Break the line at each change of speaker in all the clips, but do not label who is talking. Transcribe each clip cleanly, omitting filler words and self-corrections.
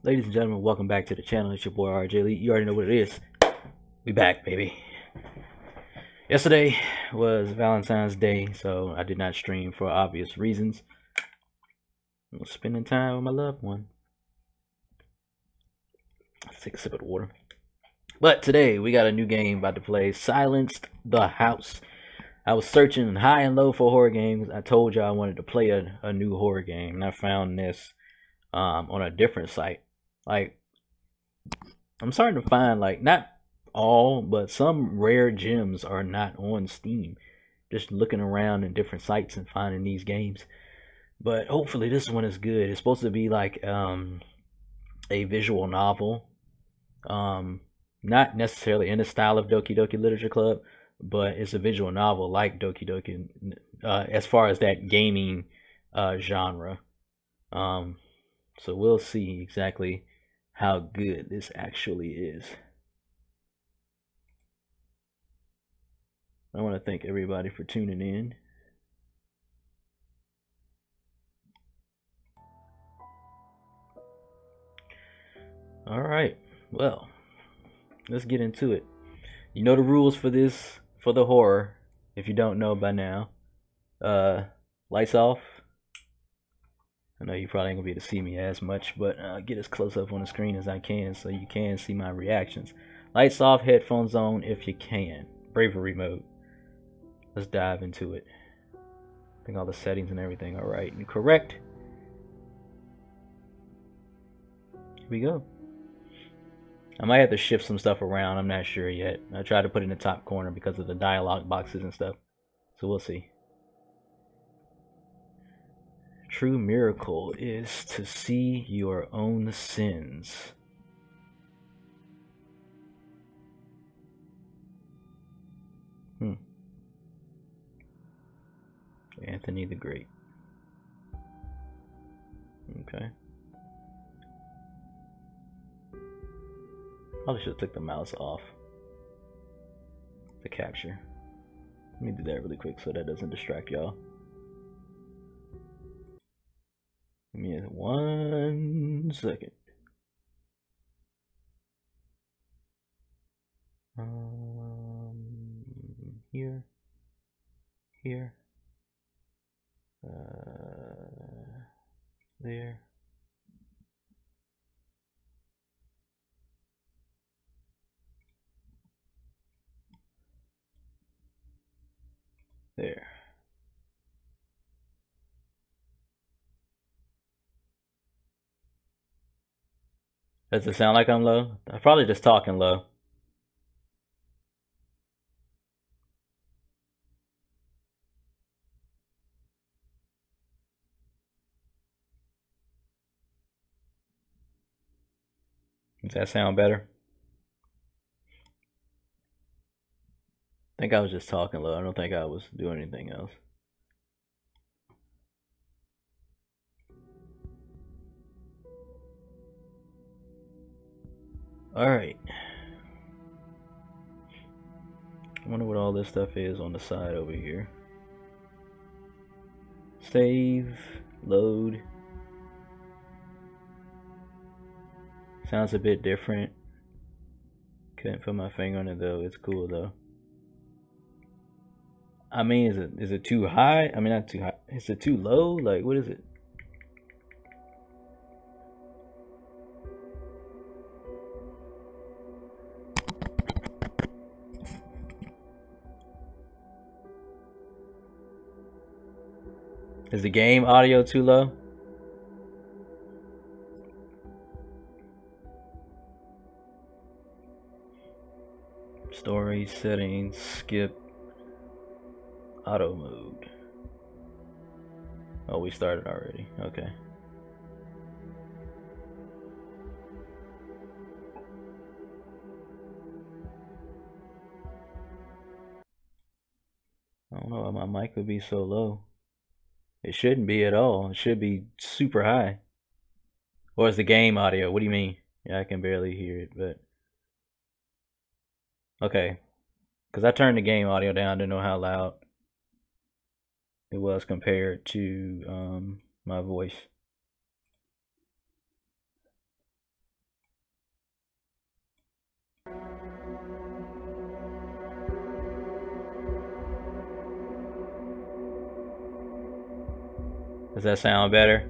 Ladies and gentlemen, welcome back to the channel. It's your boy RJ Lee. You already know what it is. We back, baby. Yesterday was Valentine's Day, so I did not stream for obvious reasons. I was spending time with my loved one. Let's take a sip of the water. But today we got a new game about to play, Silenced the House. I was searching high and low for horror games. I told you I wanted to play a new horror game, and I found this on a different site. Like, I'm starting to find, like, not all, but some rare gems are not on Steam. Just looking around in different sites and finding these games. But hopefully this one is good. It's supposed to be like a visual novel. Not necessarily in the style of Doki Doki Literature Club, but it's a visual novel like Doki Doki as far as that gaming genre. So we'll see exactly how good this actually is. I want to thank everybody for tuning in. All right, well, let's get into it. You know the rules for this, for the horror, if you don't know by now. Lights off. I know you probably ain't gonna be able to see me as much, but get as close up on the screen as I can so you can see my reactions. Lights off, headphones on if you can. Bravery mode. Let's dive into it. I think all the settings and everything are right and correct. Here we go. I might have to shift some stuff around, I'm not sure yet. I tried to put it in the top corner because of the dialogue boxes and stuff. So we'll see. True miracle is to see your own sins. Anthony the Great. Okay. Probably should have took the mouse off the capture. Let me do that really quick so that doesn't distract y'all. Give me 1 second. Here. There. There. Does it sound like I'm low? I'm probably just talking low. Does that sound better? I think I was just talking low. I don't think I was doing anything else. Alright. I wonder what all this stuff is on the side over here. Save. Load. Sounds a bit different. Couldn't put my finger on it though. It's cool though. I mean, is it too high? I mean, not too high. Is it too low? Like, what is it? Is the game audio too low? Story settings, skip, auto mode. Oh, we started already. Okay. I don't know why my mic would be so low. It shouldn't be at all. It should be super high. Or is the game audio? What do you mean? Yeah, I can barely hear it, but okay. Because I turned the game audio down to know how loud it was compared to my voice. Does that sound better?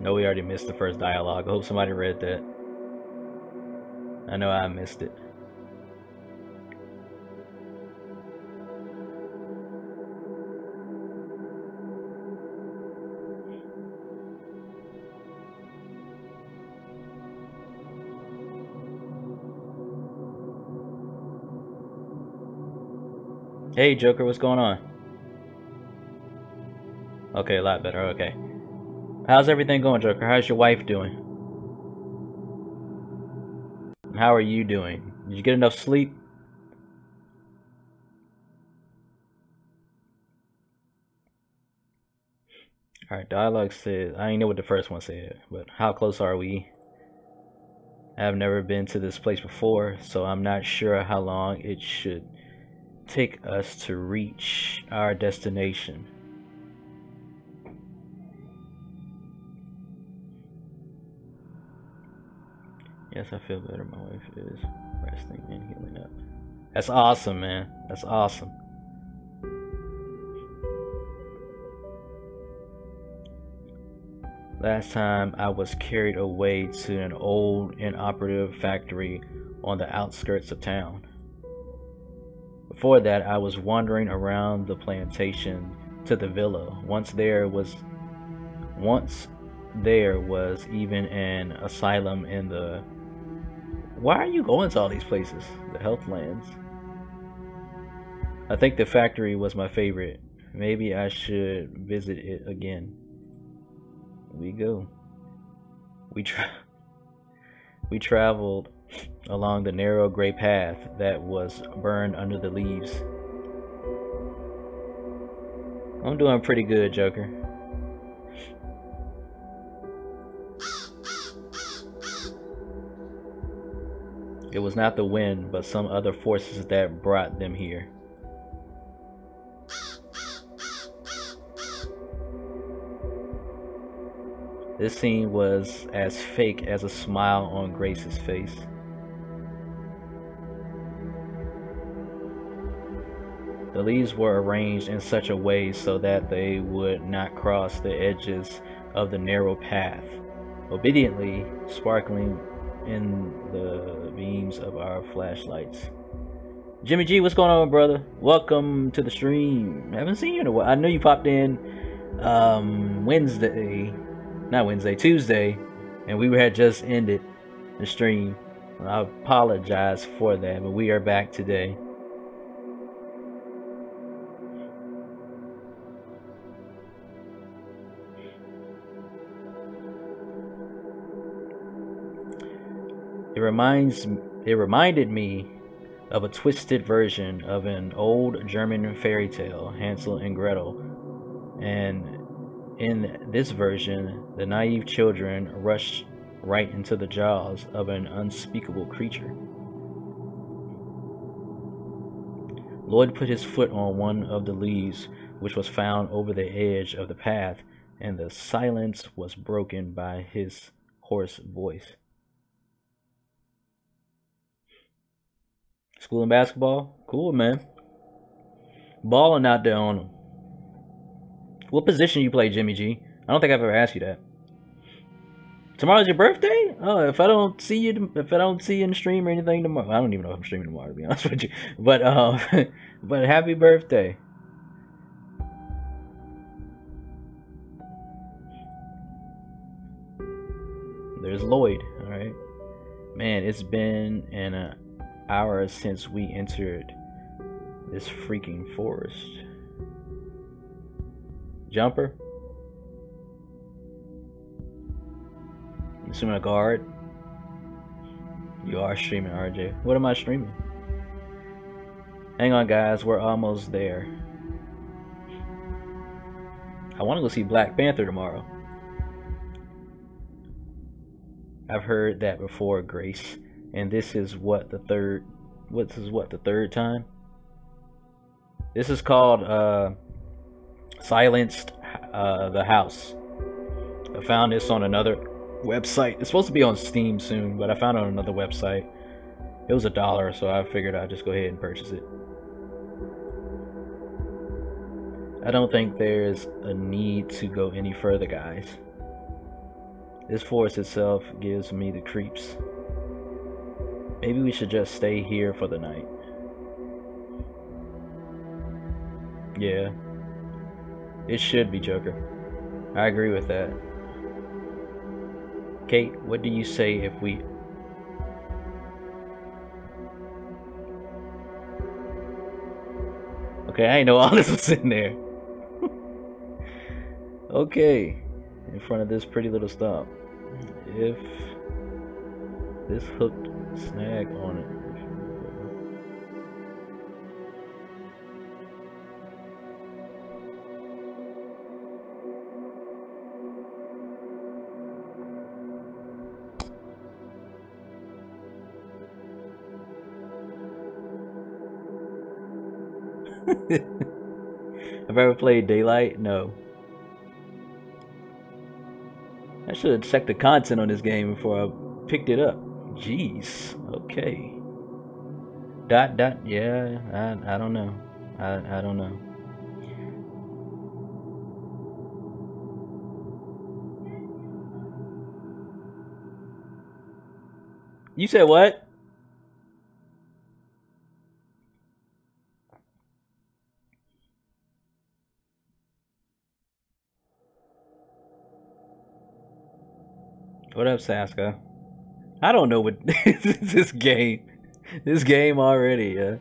No, we already missed the first dialogue. I hope somebody read that. I know I missed it. Hey Joker, what's going on? Okay, a lot better, okay. How's everything going, Joker? How's your wife doing? How are you doing? Did you get enough sleep? Alright, dialogue says, I didn't know what the first one said, but how close are we? I've never been to this place before, so I'm not sure how long it should take us to reach our destination. Yes, I feel better. My wife is resting and healing up. That's awesome, man. That's awesome. Last time I was carried away to an old inoperative factory on the outskirts of town. Before that, I was wandering around the plantation to the villa. Once there was even an asylum in the... Why are you going to all these places? The Healthlands. I think the factory was my favorite. Maybe I should visit it again. We go. We traveled along the narrow gray path that was burned under the leaves. I'm doing pretty good, Joker. It was not the wind, but some other forces that brought them here. This scene was as fake as a smile on Grace's face. The leaves were arranged in such a way so that they would not cross the edges of the narrow path, obediently sparkling in the beams of our flashlights. Jimmy G, what's going on, brother? Welcome to the stream. Haven't seen you in a while. I know you popped in Tuesday, and we had just ended the stream. I apologize for that, but we are back today. It reminded me of a twisted version of an old German fairy tale, Hansel and Gretel. And in this version, the naive children rushed right into the jaws of an unspeakable creature. Lloyd put his foot on one of the leaves, which was found over the edge of the path, and the silence was broken by his hoarse voice. School and basketball? Cool, man. Balling out there on them. What position you play, Jimmy G? I don't think I've ever asked you that. Tomorrow's your birthday? Oh, if I don't see you in the stream or anything tomorrow, I don't even know if I'm streaming tomorrow, to be honest with you. But but happy birthday. There's Lloyd. All right, man. It's been an hour since we entered this freaking forest. Jumper? I'm assuming a guard. You are streaming, RJ. What am I streaming? Hang on, guys. We're almost there. I want to go see Black Panther tomorrow. I've heard that before, Grace. And this is what the third time? This is called Silenced the House. I found this on another website. It's supposed to be on Steam soon, but I found it on another website. It was $1, so I figured I'd just go ahead and purchase it. I don't think there's a need to go any further, guys. This forest itself gives me the creeps. Maybe we should just stay here for the night. Yeah. It should be, Joker. I agree with that. Kate, what do you say if we... Okay, I didn't know all this was in there. Okay. In front of this pretty little stop. If this hooked snag on it. Have I ever played Daylight? No. I should have checked the content on this game before I picked it up. Jeez. Okay. Dot. Yeah. I don't know. I don't know. You said what? What up, Saska? I don't know what this game. This game already, yeah.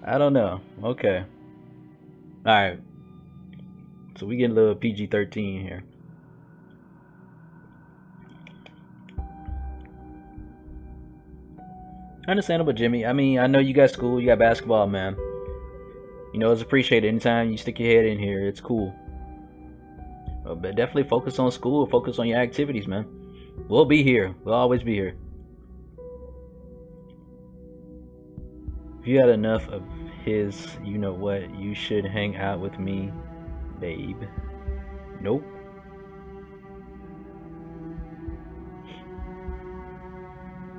I don't know. Okay. Alright. So we get a little PG-13 here. Understandable, Jimmy. I mean, I know you got school, you got basketball, man. You know, it's appreciated anytime you stick your head in here. It's cool. But definitely focus on school, focus on your activities, man. We'll be here. We'll always be here. If you had enough of his, you know what, you should hang out with me, babe. Nope.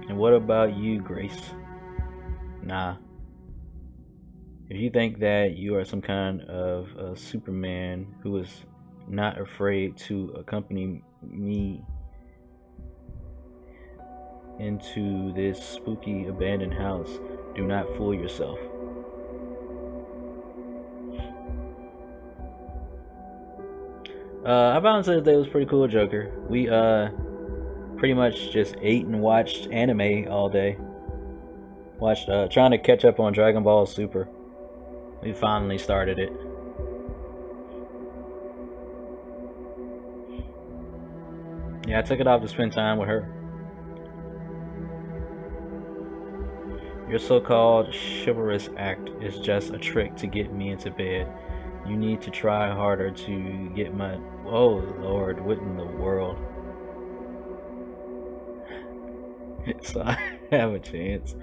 And what about you, Grace? Nah. If you think that you are some kind of a Superman who is not afraid to accompany me into this spooky abandoned house, do not fool yourself. Our Valentine's Day was pretty cool, Joker. We pretty much just ate and watched anime all day. Watched trying to catch up on Dragon Ball Super. We finally started it. Yeah, I took it off to spend time with her. Your so-called chivalrous act is just a trick to get me into bed. You need to try harder to get my... Oh, Lord, what in the world? So I have a chance.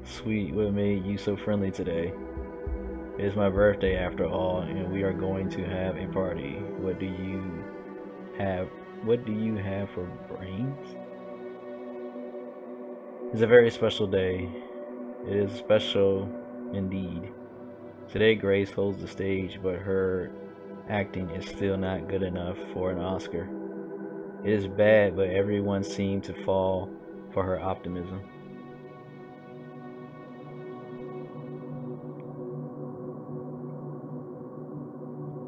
Sweet, what made you so friendly today? It's my birthday after all, and we are going to have a party. What do you have for brains? It's a very special day. It is special indeed. Today Grace holds the stage, but her acting is still not good enough for an Oscar. It is bad, but everyone seemed to fall for her optimism.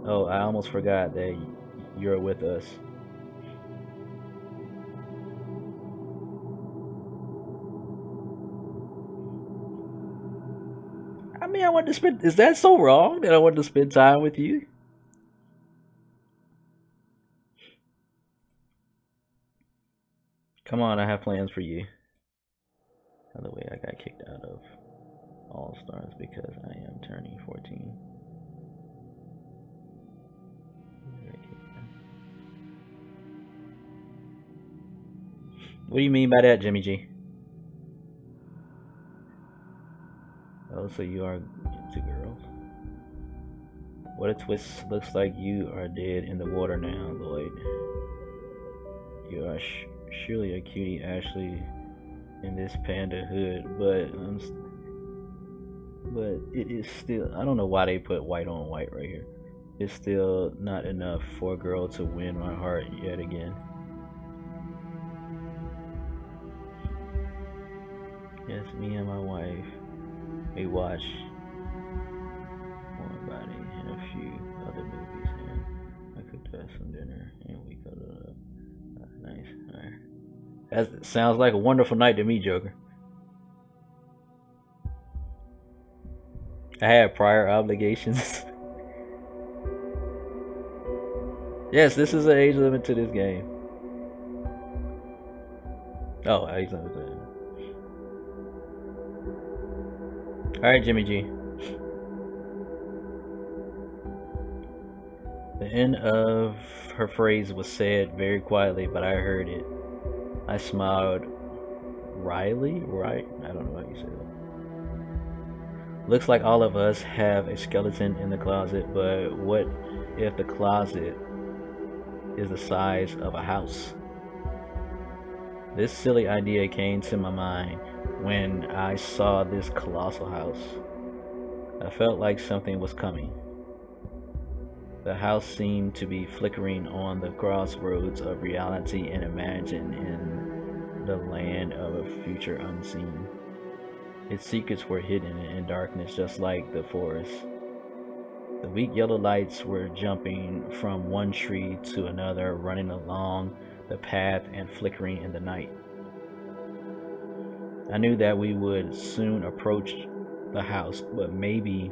Oh, I almost forgot that you're with us. I mean, I want to spend... Is that so wrong that I want to spend time with you? Come on, I have plans for you. By the way, I got kicked out of All Stars because I am turning 14. What do you mean by that, Jimmy G? Oh, so you are into girls? What a twist. Looks like you are dead in the water now, Lloyd. You are surely a cutie, Ashley, in this panda hood, but it is still... I don't know why they put white on white right here. It's still not enough for a girl to win my heart yet again. Yes, me and my wife, we watch One Body and a few other movies, and I cooked us some dinner and we cuddled up. Nice. Alright. That sounds like a wonderful night to me, Joker. I had prior obligations. Yes, this is an age limit to this game. Oh, age limit. Alright, Jimmy G. The end of her phrase was said very quietly, but I heard it. I smiled. Riley? Right? I don't know how you say that. Looks like all of us have a skeleton in the closet, but what if the closet is the size of a house? This silly idea came to my mind when I saw this colossal house. I felt like something was coming. The house seemed to be flickering on the crossroads of reality and imagination in the land of a future unseen. Its secrets were hidden in darkness, just like the forest. The weak yellow lights were jumping from one tree to another, running along the path and flickering in the night. I knew that we would soon approach the house, but maybe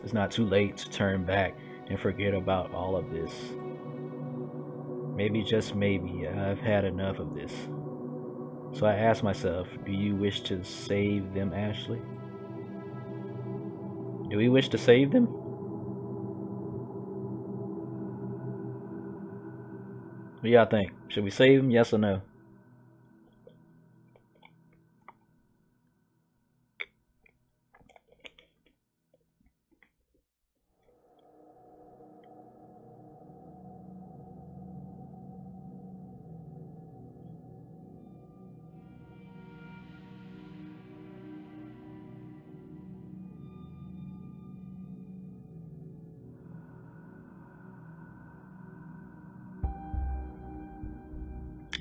it's not too late to turn back and forget about all of this. Maybe, just maybe, I've had enough of this. So I asked myself, do you wish to save them, Ashley? Do we wish to save them? What do y'all think? Should we save them, yes or no?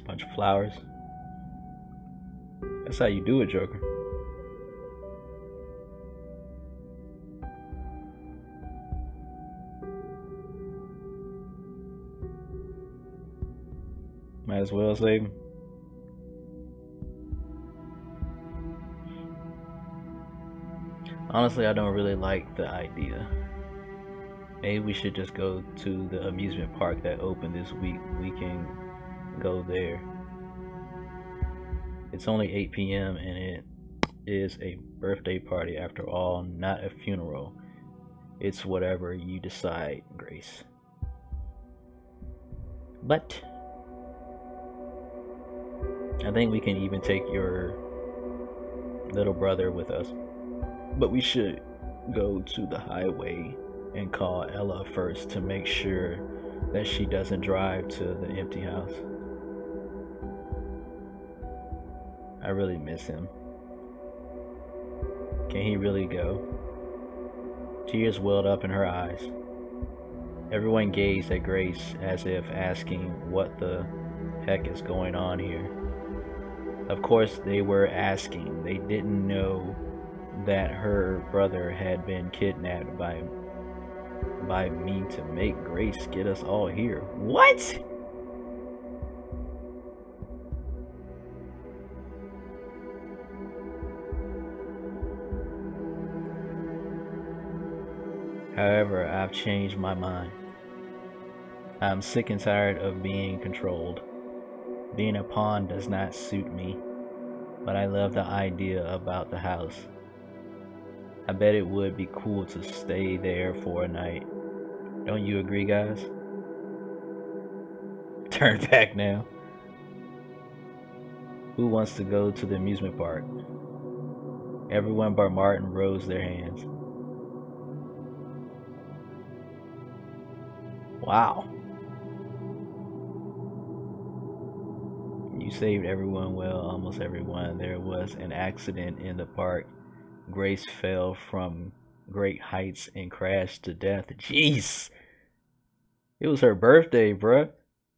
Bunch of flowers. That's how you do it, Joker. Might as well save him. Honestly, I don't really like the idea. Maybe we should just go to the amusement park that opened this week. We can go there. It's only 8 p.m. and it is a birthday party after all, not a funeral. It's whatever you decide, Grace. But I think we can even take your little brother with us. But we should go to the highway and call Ella first to make sure that she doesn't drive to the empty house. I really miss him. Can he really go? Tears welled up in her eyes. Everyone gazed at Grace as if asking what the heck is going on here. Of course they were asking. They didn't know that her brother had been kidnapped by me to make Grace get us all here. What? However, I've changed my mind. I'm sick and tired of being controlled. Being a pawn does not suit me, but I love the idea about the house. I bet it would be cool to stay there for a night. Don't you agree, guys? Turn back now. Who wants to go to the amusement park? Everyone but Martin rose their hands. Wow. You saved everyone. Well, almost everyone. There was an accident in the park. Grace fell from great heights and crashed to death. Jeez. It was her birthday, bruh.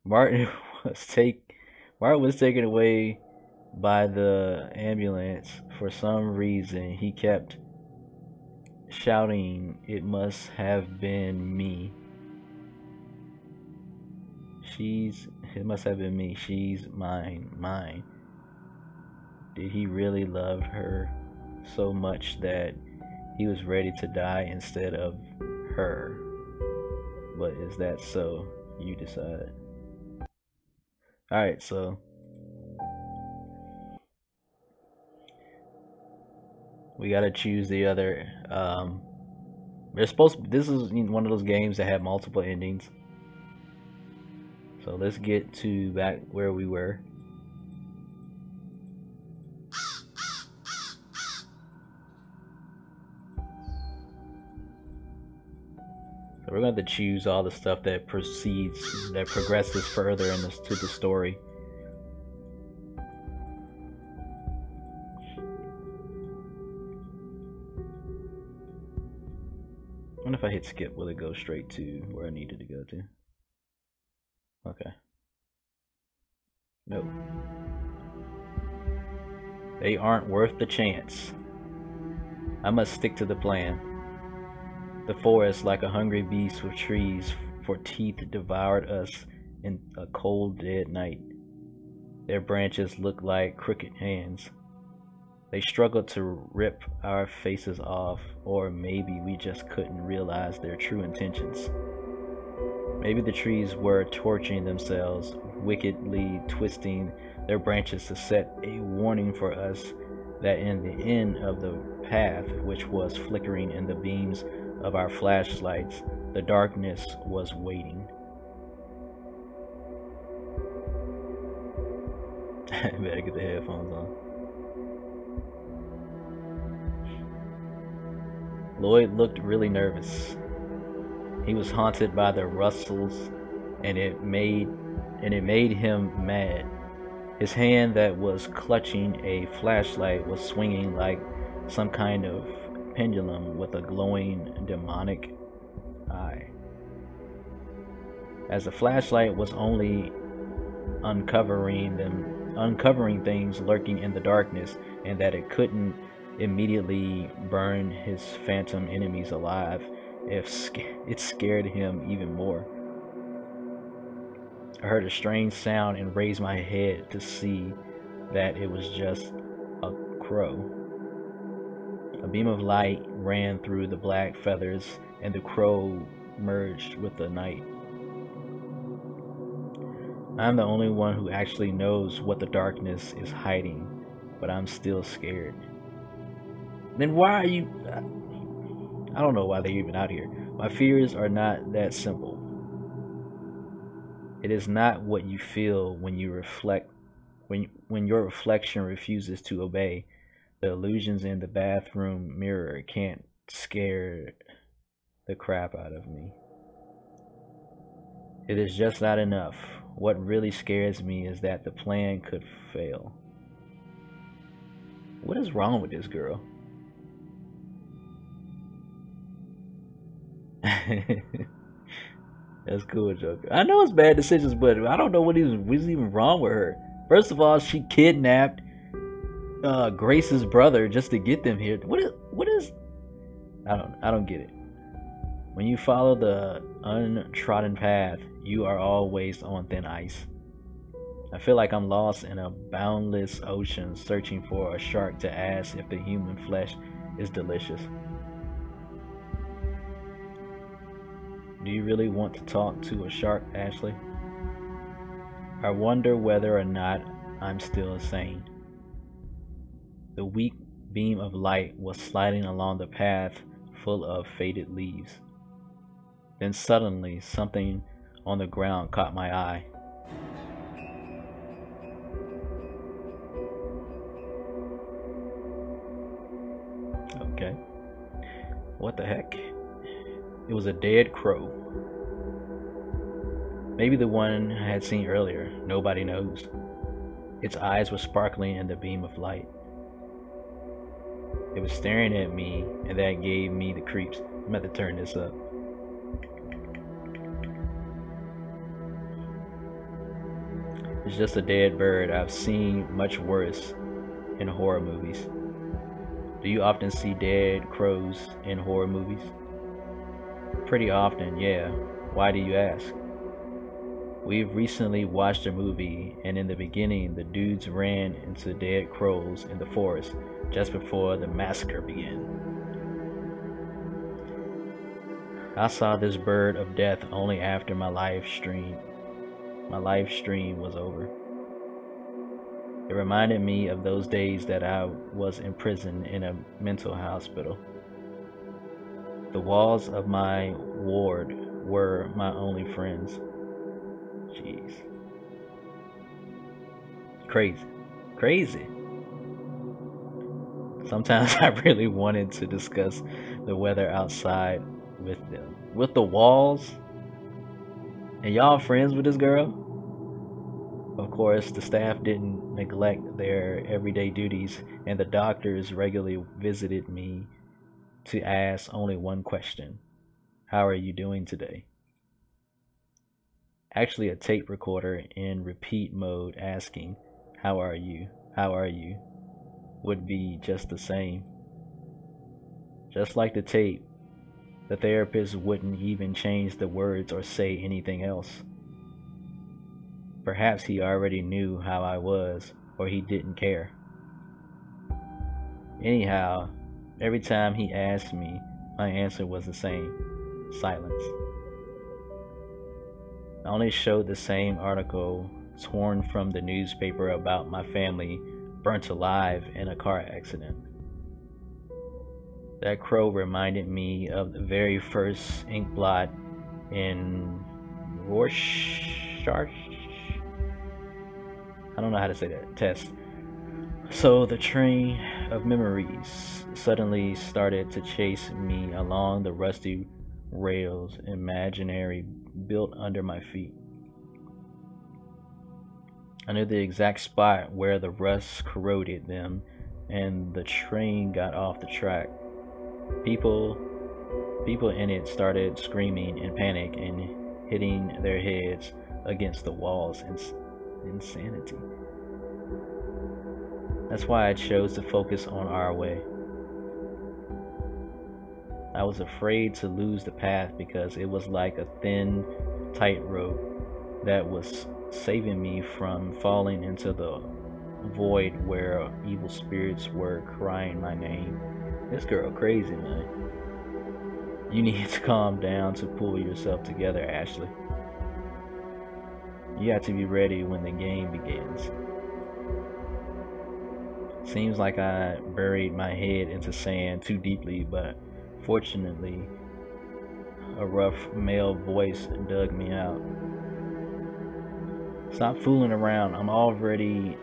Martin was taken away by the ambulance. For some reason, he kept shouting, "It must have been me. It must have been me. She's mine. Did he really love her so much that he was ready to die instead of her? But is that so? You decide." Alright, so We gotta choose the other. There's supposed to, this is one of those games that have multiple endings. So let's get to back where we were. So we're going to choose all the stuff that progresses further to the story. I wonder if I hit skip, will it go straight to where I needed to go to? Okay. No. They aren't worth the chance. I must stick to the plan. The forest, like a hungry beast with trees for teeth, devoured us in a cold, dead night. Their branches looked like crooked hands. They struggled to rip our faces off, or maybe we just couldn't realize their true intentions. Maybe the trees were torturing themselves, wickedly twisting their branches to set a warning for us that in the end of the path, which was flickering in the beams of our flashlights, the darkness was waiting. Better get the headphones on. Lloyd looked really nervous. He was haunted by the rustles, and it made him mad. His hand that was clutching a flashlight was swinging like some kind of pendulum with a glowing demonic eye. As the flashlight was only uncovering things lurking in the darkness, and that it couldn't immediately burn his phantom enemies alive, it scared him even more. I heard a strange sound and raised my head to see that it was just a crow. A beam of light ran through the black feathers, and the crow merged with the night. I'm the only one who actually knows what the darkness is hiding, but I'm still scared. Then why are you... I don't know why they're even out here. My fears are not that simple. It is not what you feel when you reflect, when your reflection refuses to obey. The illusions in the bathroom mirror can't scare the crap out of me. It is just not enough. What really scares me is that the plan could fail. What is wrong with this girl? That's cool, Joker. I know it's bad decisions, but I don't know what is even wrong with her. First of all, she kidnapped Grace's brother just to get them here. What is I don't get it. When you follow the untrodden path, you are always on thin ice. I feel like I'm lost in a boundless ocean, searching for a shark to ask if the human flesh is delicious. Do you really want to talk to a shark, Ashley? I wonder whether or not I'm still sane. The weak beam of light was sliding along the path full of faded leaves. Then suddenly, something on the ground caught my eye. Okay. What the heck? It was a dead crow. Maybe the one I had seen earlier. Nobody knows. Its eyes were sparkling in the beam of light. It was staring at me, and that gave me the creeps. I'm about to turn this up. It's just a dead bird. I've seen much worse in horror movies. Do you often see dead crows in horror movies? Pretty often, yeah. Why do you ask? We've recently watched a movie, and in the beginning, the dudes ran into dead crows in the forest just before the massacre began. I saw this bird of death only after my live stream was over. It reminded me of those days that I was imprisoned in a mental hospital. The walls of my ward were my only friends. Jeez. Crazy. Crazy. Sometimes I really wanted to discuss the weather outside with them. With the walls? And y'all friends with this girl? Of course, the staff didn't neglect their everyday duties, and the doctors regularly visited me to ask only one question. How are you doing today? Actually, a tape recorder in repeat mode asking, how are you? How are you? Would be just the same. Just like the tape, the therapist wouldn't even change the words or say anything else. Perhaps he already knew how I was, or he didn't care. Anyhow, every time he asked me, my answer was the same: silence. I only showed the same article torn from the newspaper about my family burnt alive in a car accident. That crow reminded me of the very first ink blot in Rorschach. I don't know how to say that test. So the train of memories suddenly started to chase me along the rusty rails imaginary built under my feet. I knew the exact spot where the rust corroded them and the train got off the track. People in it started screaming in panic and hitting their heads against the walls. Insanity. That's why I chose to focus on our way. I was afraid to lose the path because it was like a thin tightrope that was saving me from falling into the void where evil spirits were crying my name. This girl crazy, man. You need to calm down to pull yourself together, Ashley. You have to be ready when the game begins. Seems like I buried my head into sand too deeply, but fortunately, a rough male voice dug me out. Stop fooling around. I've already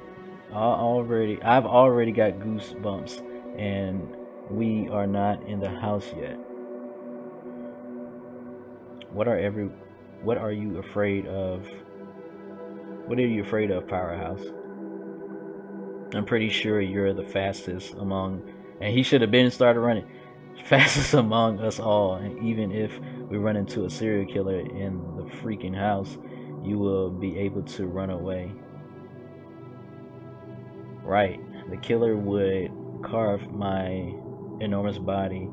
got goosebumps, and we are not in the house yet. What are you afraid of? What are you afraid of, Powerhouse? I'm pretty sure you're the fastest among, and he should have been started running. Fastest among us all, and even if we run into a serial killer in the freaking house, you will be able to run away. Right, the killer would carve my enormous body.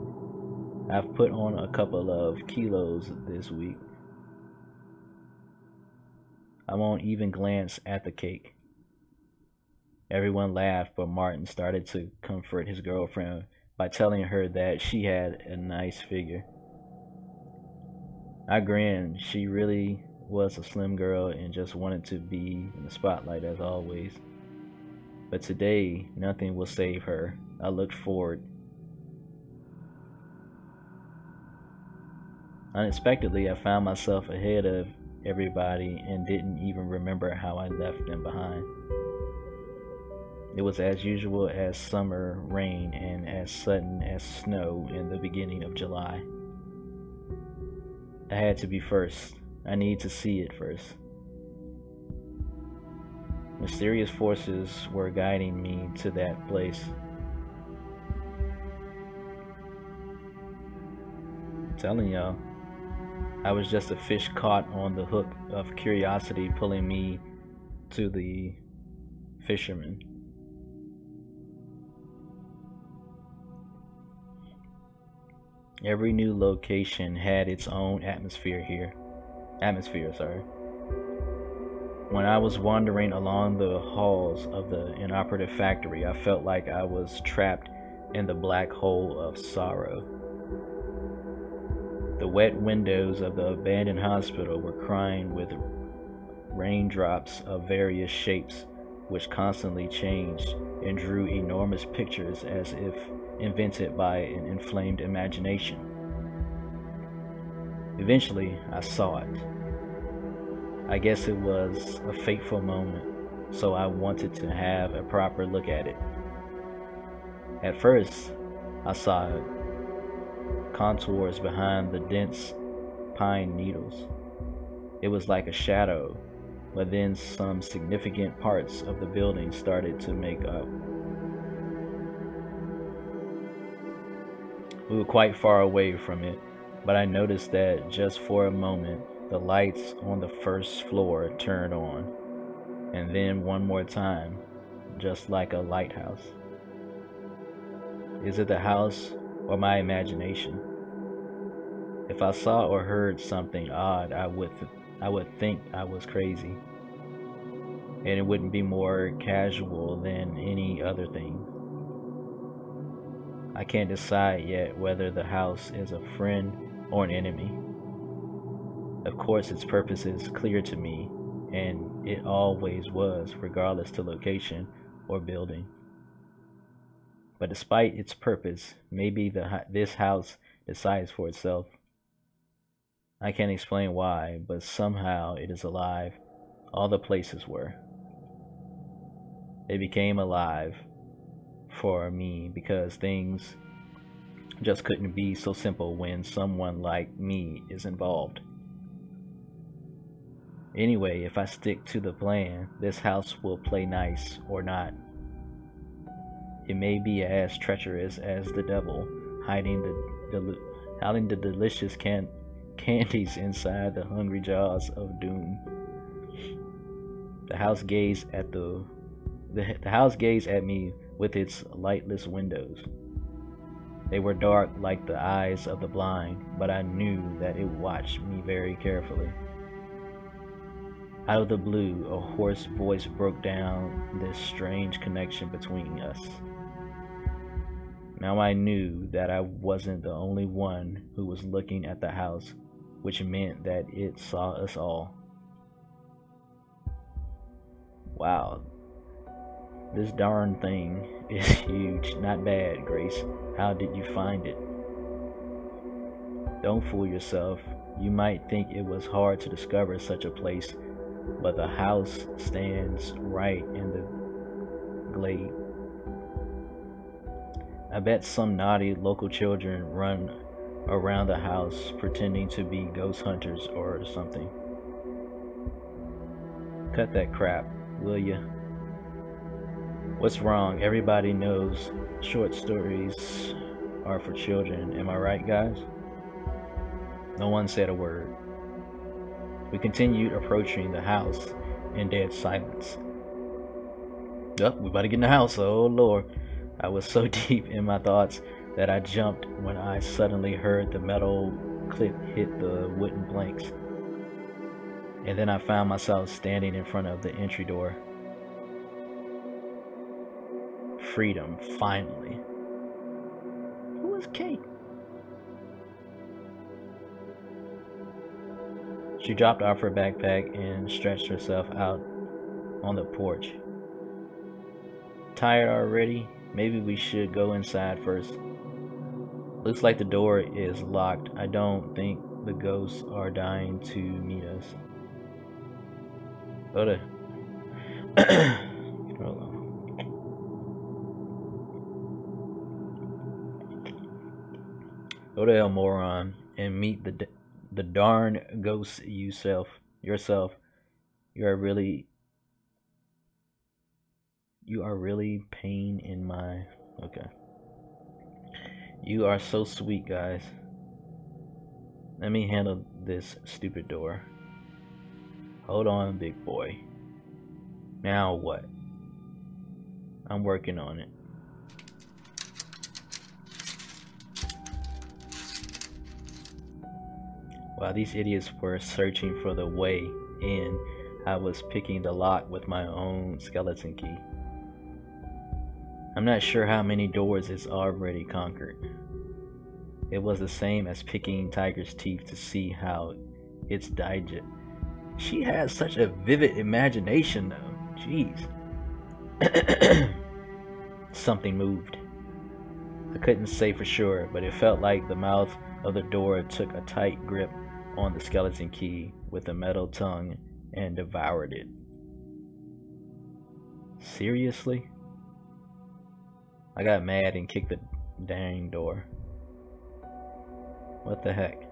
I've put on a couple of kilos this week. I won't even glance at the cake. Everyone laughed, but Martin started to comfort his girlfriend by telling her that she had a nice figure. I grinned. She really was a slim girl and just wanted to be in the spotlight as always. But today, nothing will save her. I looked forward. Unexpectedly, I found myself ahead of everybody and didn't even remember how I left them behind. It was as usual as summer rain and as sudden as snow in the beginning of July. I had to be first. I need to see it first. Mysterious forces were guiding me to that place. I'm telling y'all, I was just a fish caught on the hook of curiosity pulling me to the fisherman. Every new location had its own atmosphere. When I was wandering along the halls of the inoperative factory, I felt like I was trapped in the black hole of sorrow. The wet windows of the abandoned hospital were crying with raindrops of various shapes, which constantly changed and drew enormous pictures as if invented by an inflamed imagination. Eventually, I saw it. I guess it was a fateful moment, so I wanted to have a proper look at it. At first, I saw contours behind the dense pine needles. It was like a shadow, but then some significant parts of the building started to make up. We were quite far away from it, but I noticed that just for a moment, the lights on the first floor turned on, and then one more time, just like a lighthouse. Is it the house or my imagination? If I saw or heard something odd, I would think I was crazy, and it wouldn't be more casual than any other thing. I can't decide yet whether the house is a friend or an enemy. Of course, its purpose is clear to me, and it always was, regardless to location or building. But despite its purpose, maybe this house decides for itself. I can't explain why, but somehow it is alive. All the places were. It became alive for me because things just couldn't be so simple when someone like me is involved. Anyway, if I stick to the plan, this house will play nice or not. It may be as treacherous as the devil, hiding the delicious candies inside the hungry jaws of doom. The house gazed at me with its lightless windows. They were dark like the eyes of the blind, but I knew that it watched me very carefully. Out of the blue, a hoarse voice broke down this strange connection between us. Now I knew that I wasn't the only one who was looking at the house, which meant that it saw us all. Wow. This darn thing is huge. Not bad, Grace. How did you find it? Don't fool yourself. You might think it was hard to discover such a place, but the house stands right in the glade. I bet some naughty local children run around the house pretending to be ghost hunters or something. Cut that crap, will ya? What's wrong? Everybody knows short stories are for children. Am I right, guys? No one said a word. We continued approaching the house in dead silence. Yup, we about to get in the house. Oh Lord. I was so deep in my thoughts that I jumped when I suddenly heard the metal clip hit the wooden planks. And then I found myself standing in front of the entry door. Freedom, finally. Who is Kate? She dropped off her backpack and stretched herself out on the porch. Tired already? Maybe we should go inside first. Looks like the door is locked. I don't think the ghosts are dying to meet us. Go to hold on. Go to El Moron and meet the darn ghosts yourself. You are really pain in my... Okay. You are so sweet, guys. Let me handle this stupid door. Hold on, big boy. Now what? I'm working on it. While these idiots were searching for the way in, I was picking the lock with my own skeleton key. I'm not sure how many doors it's already conquered. It was the same as picking tiger's teeth to see how it's digest. She has such a vivid imagination though. Jeez. Something moved. I couldn't say for sure, but it felt like the mouth of the door took a tight grip on the skeleton key with a metal tongue and devoured it. Seriously? I got mad and kicked the dang door. What the heck?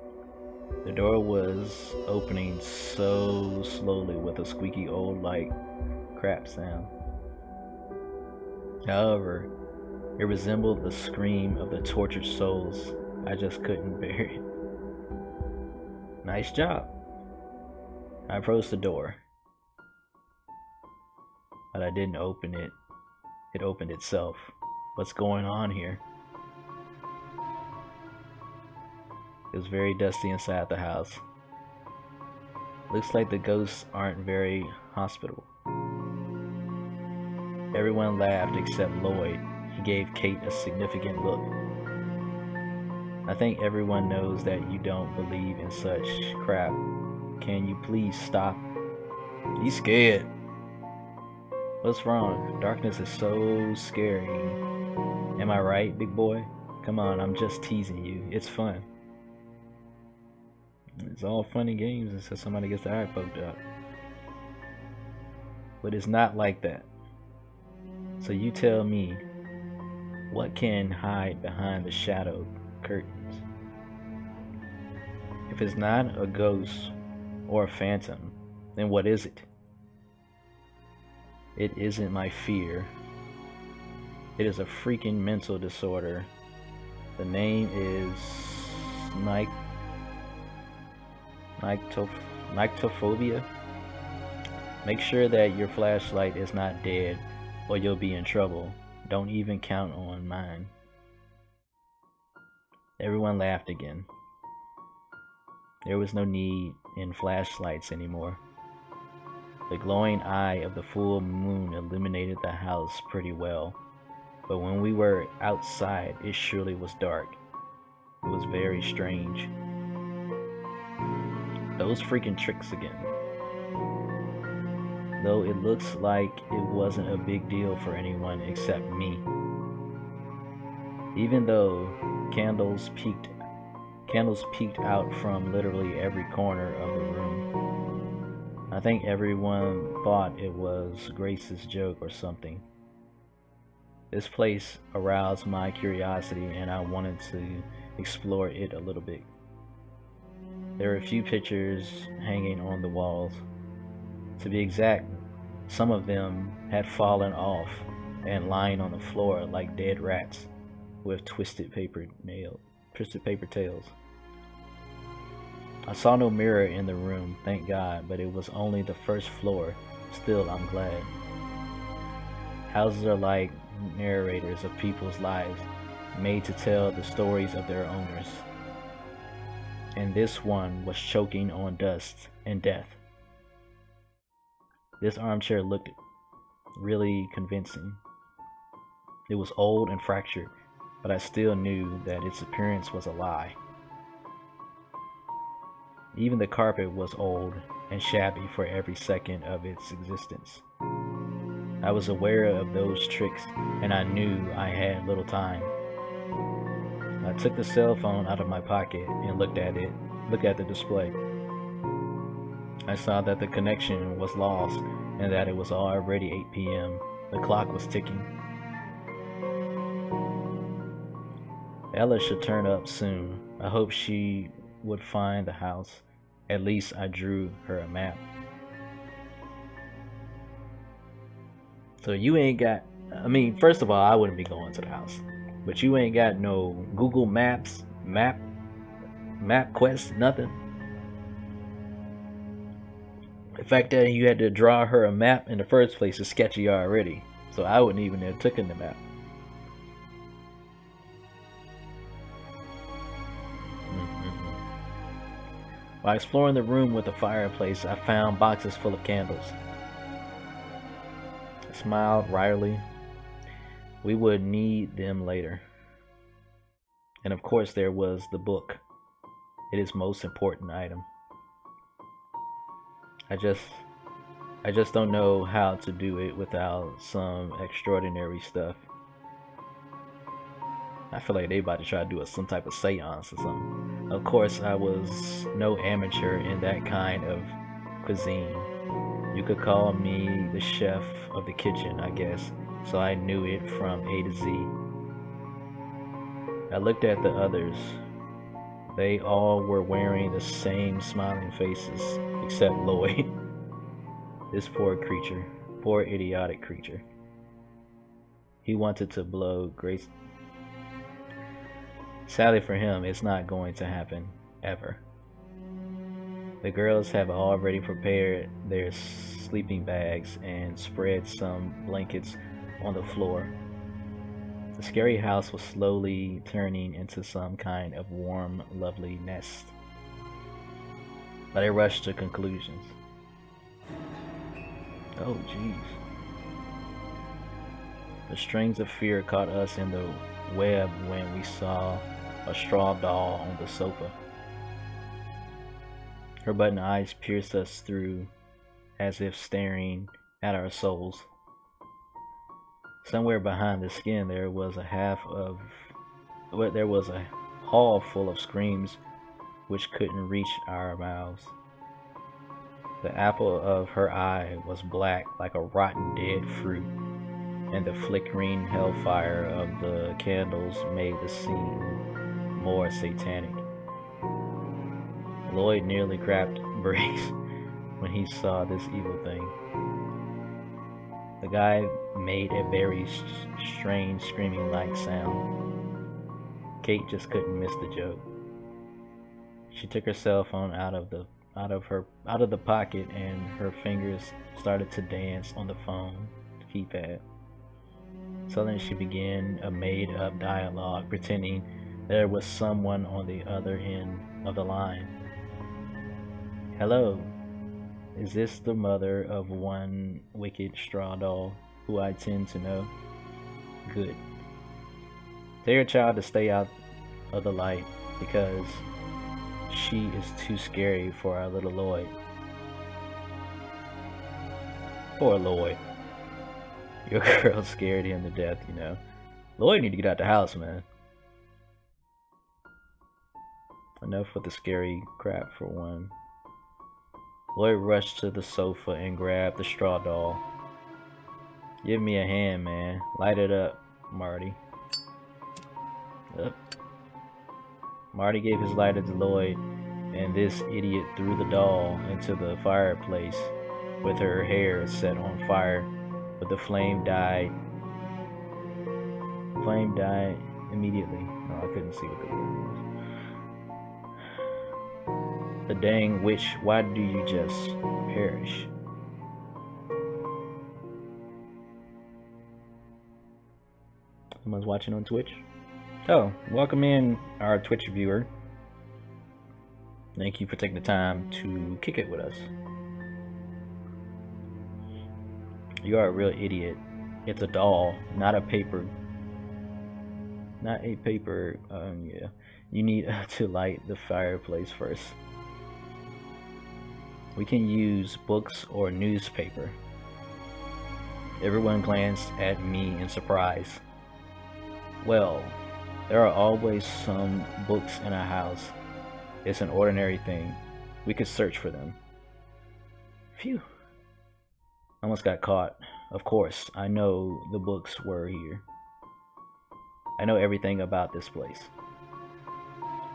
The door was opening so slowly with a squeaky old like crap sound. However, it resembled the scream of the tortured souls. I just couldn't bear it. Nice job. I approached the door, but I didn't open it. It opened itself. What's going on here? It was very dusty inside the house. Looks like the ghosts aren't very hospitable. Everyone laughed except Lloyd. He gave Kate a significant look. I think everyone knows that you don't believe in such crap. Can you please stop? He's scared. What's wrong? Darkness is so scary. Am I right, big boy? Come on, I'm just teasing you. It's fun. It's all fun and games until somebody gets their eye poked out. But it's not like that. So you tell me, what can hide behind the shadowed curtains? If it's not a ghost or a phantom, then what is it? It isn't my fear. It is a freaking mental disorder. The name is nyctophobia. Make sure that your flashlight is not dead or you'll be in trouble. Don't even count on mine. Everyone laughed again. There was no need in flashlights anymore. The glowing eye of the full moon illuminated the house pretty well, but when we were outside, it surely was dark. It was very strange. Those freaking tricks again. Though it looks like it wasn't a big deal for anyone except me. Even though candles peeked out from literally every corner of the room. I think everyone thought it was Grace's joke or something. This place aroused my curiosity and I wanted to explore it a little bit. There were a few pictures hanging on the walls. To be exact, some of them had fallen off and lying on the floor like dead rats with twisted paper tails. I saw no mirror in the room, thank God, but it was only the first floor. Still, I'm glad. Houses are like narrators of people's lives, made to tell the stories of their owners. And this one was choking on dust and death. This armchair looked really convincing. It was old and fractured, but I still knew that its appearance was a lie. Even the carpet was old and shabby for every second of its existence. I was aware of those tricks, and I knew I had little time. I took the cell phone out of my pocket and looked at the display. I saw that the connection was lost and that it was already 8 p.m. The clock was ticking. Ella should turn up soon. I hope she would find the house. At least I drew her a map. So you ain't got, I mean, first of all, I wouldn't be going to the house. But you ain't got no Google Maps, map quest, nothing. The fact that you had to draw her a map in the first place is sketchy already. So I wouldn't even have taken the map. While exploring the room with the fireplace, I found boxes full of candles. I smiled wryly. We would need them later. And of course there was the book. It is most important item. I I just don't know how to do it without some extraordinary stuff. I feel like they about to try to do some type of seance or something. Of course, I was no amateur in that kind of cuisine. You could call me the chef of the kitchen, I guess, so I knew it from A to Z. I looked at the others. They all were wearing the same smiling faces, except Lloyd. This poor creature, poor idiotic creature. He wanted to blow Grace. Sadly for him, it's not going to happen, ever. The girls have already prepared their sleeping bags and spread some blankets on the floor. The scary house was slowly turning into some kind of warm, lovely nest. But I rushed to conclusions. Oh, jeez. The strings of fear caught us in the web when we saw a straw doll on the sofa. Her button eyes pierced us through as if staring at our souls. Somewhere behind the skin there was a hall full of screams which couldn't reach our mouths. The apple of her eye was black like a rotten dead fruit, and the flickering hellfire of the candles made the scene more satanic. Lloyd nearly crapped brakes when he saw this evil thing. The guy made a very strange screaming-like sound. Kate just couldn't miss the joke. She took her cell phone out of the pocket, and her fingers started to dance on the phone keypad. Suddenly she began a made-up dialogue, pretending there was someone on the other end of the line. Hello, is this the mother of one wicked straw doll who I tend to know? Good. Tell your child to stay out of the light because she is too scary for our little Lloyd. Poor Lloyd. Your girl scared him to death, you know. Lloyd need to get out the house, man. Enough with the scary crap for one. Lloyd rushed to the sofa and grabbed the straw doll. Give me a hand, man. Light it up, Marty. Up. Marty gave his lighter to Lloyd, and this idiot threw the doll into the fireplace with her hair set on fire, but the flame died. Flame died immediately. No, I couldn't see what the word was. The dang witch, why do you just perish? Someone's watching on Twitch? Oh, welcome in our Twitch viewer. Thank you for taking the time to kick it with us. You are a real idiot. It's a doll, not a paper. Not a paper, yeah. You need to light the fireplace first. We can use books or newspaper. Everyone glanced at me in surprise. Well, there are always some books in a house. It's an ordinary thing. We could search for them. Phew. Almost got caught. Of course, I know the books were here. I know everything about this place.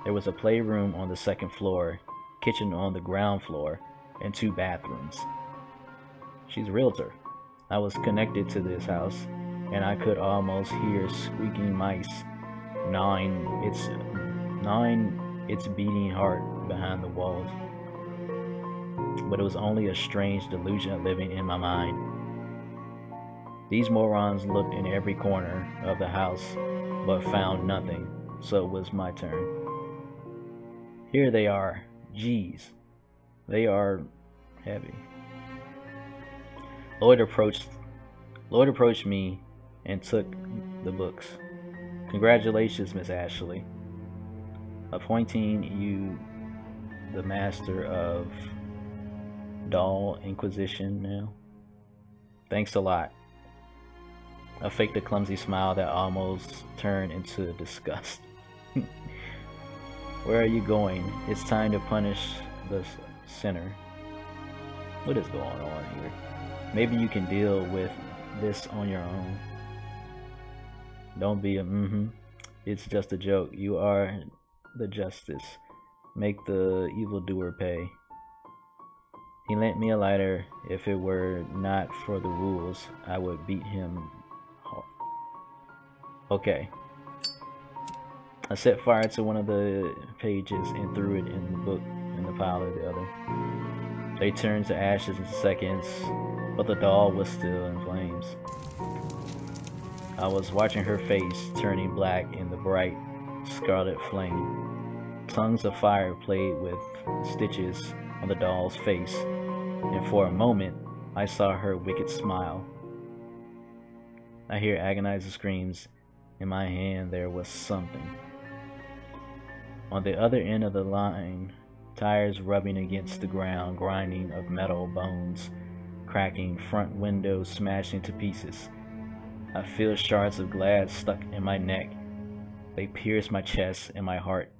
There was a playroom on the second floor, kitchen on the ground floor, and 2 bathrooms. She's a realtor. I was connected to this house, and I could almost hear squeaking mice gnawing its beating heart behind the walls. But it was only a strange delusion living in my mind. These morons looked in every corner of the house, but found nothing, so it was my turn. Here they are. Geez, they are heavy. Lloyd approached me and took the books. Congratulations, Miss Ashley. Appointing you the master of doll inquisition now. Thanks a lot. I faked a clumsy smile that almost turned into disgust. Where are you going? It's time to punish the sinner. What is going on here? Maybe you can deal with this on your own. Don't be a It's just a joke. You are the justice. Make the evildoer pay. He lent me a lighter. If it were not for the rules, I would beat him. Okay. I set fire to one of the pages and threw it in the book in the pile of the other. They turned to ashes in seconds, but the doll was still in flames. I was watching her face turning black in the bright scarlet flame. Tongues of fire played with stitches on the doll's face, and for a moment I saw her wicked smile. I hear agonizing screams. In my hand there was something. On the other end of the line, tires rubbing against the ground, grinding of metal bones, cracking, front windows smashing to pieces. I feel shards of glass stuck in my neck. They pierce my chest and my heart.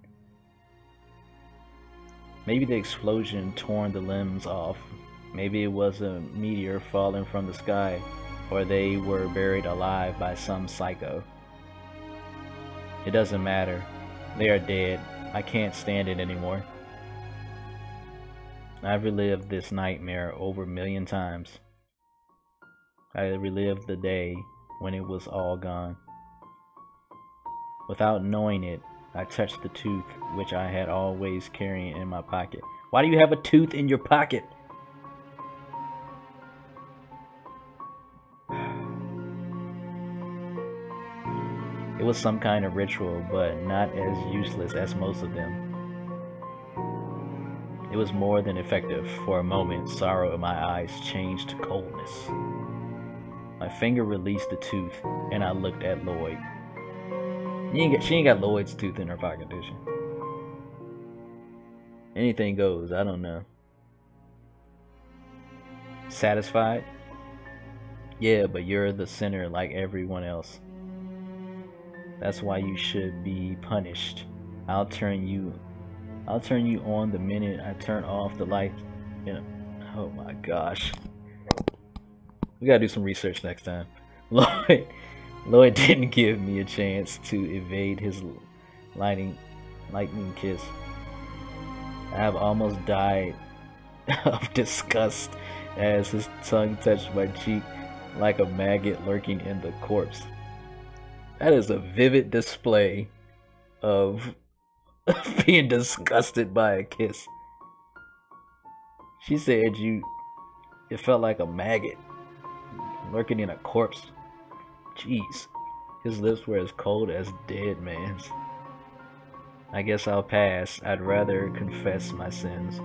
Maybe the explosion torn the limbs off. Maybe it was a meteor falling from the sky, or they were buried alive by some psycho. It doesn't matter. They are dead. I can't stand it anymore. I've relived this nightmare over a million times. I relived the day when it was all gone. Without knowing it, I touched the tooth which I had always carrying in my pocket. Why do you have a tooth in your pocket? It was some kind of ritual, but not as useless as most of them. It was more than effective. For a moment, sorrow in my eyes changed to coldness. My finger released the tooth, and I looked at Lloyd. She ain't got Lloyd's tooth in her pocket, did she? Anything goes, I don't know. Satisfied? Yeah, but you're the sinner like everyone else. That's why you should be punished. I'll turn you on the minute I turn off the lights. You know, oh my gosh. We gotta do some research next time. Lloyd didn't give me a chance to evade his lightning kiss. I have almost died of disgust as his tongue touched my cheek like a maggot lurking in the corpse. That is a vivid display of being disgusted by a kiss. She said it felt like a maggot lurking in a corpse. Jeez, his lips were as cold as dead man's. I guess I'll pass. I'd rather confess my sins.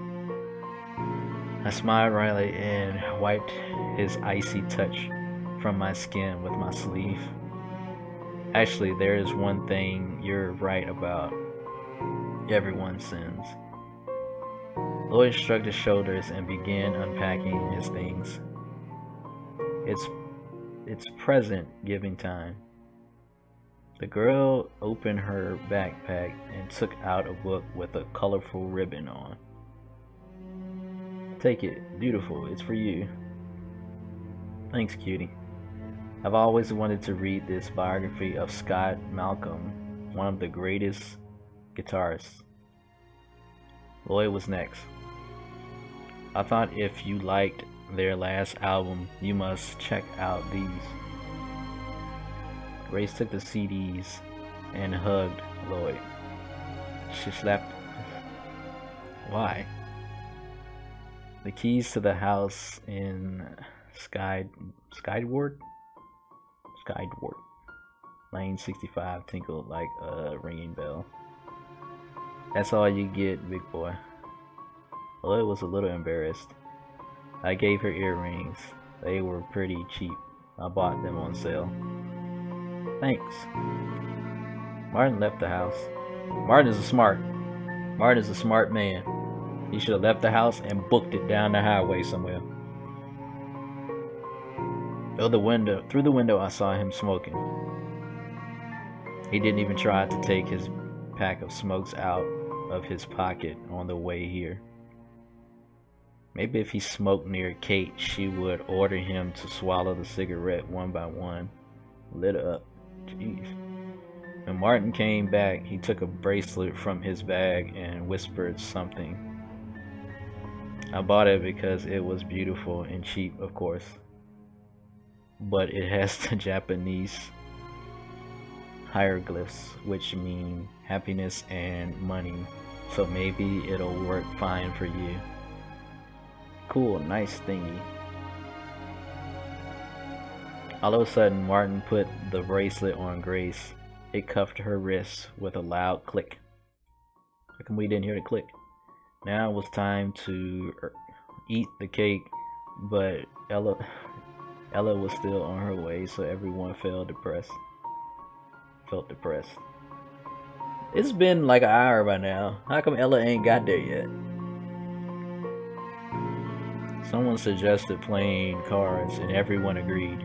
I smiled wryly and wiped his icy touch from my skin with my sleeve. Actually, there is one thing you're right about. Everyone sins. Lloyd shrugged his shoulders and began unpacking his things. It's present giving time. The girl opened her backpack and took out a book with a colorful ribbon on. Take it. Beautiful. It's for you. Thanks, cutie. I've always wanted to read this biography of Scott Malcolm, one of the greatest guitarists. Lloyd was next. I thought if you liked their last album, you must check out these. Grace took the CDs and hugged Lloyd. She slapped. Why? The keys to the house in Skyward Lane 65 tinkled like a ringing bell. That's all you get, big boy. Lloyd was a little embarrassed. I gave her earrings. They were pretty cheap. I bought them on sale. Thanks. Martin left the house. Martin is a smart man. He should have left the house and booked it down the highway somewhere. Through the window, I saw him smoking. He didn't even try to take his pack of smokes out of his pocket on the way here. Maybe if he smoked near Kate, she would order him to swallow the cigarette one by one. Lit up. Jeez. When Martin came back, he took a bracelet from his bag and whispered something. I bought it because it was beautiful and cheap, of course. But it has the Japanese hieroglyphs, which mean happiness and money. So maybe it'll work fine for you. Cool, nice thingy. All of a sudden, Martin put the bracelet on Grace. It cuffed her wrists with a loud click. How come we didn't hear the click? Now it was time to eat the cake, but Ella was still on her way, so everyone felt depressed. It's been like an hour by now. How come Ella ain't got there yet? Someone suggested playing cards, and everyone agreed.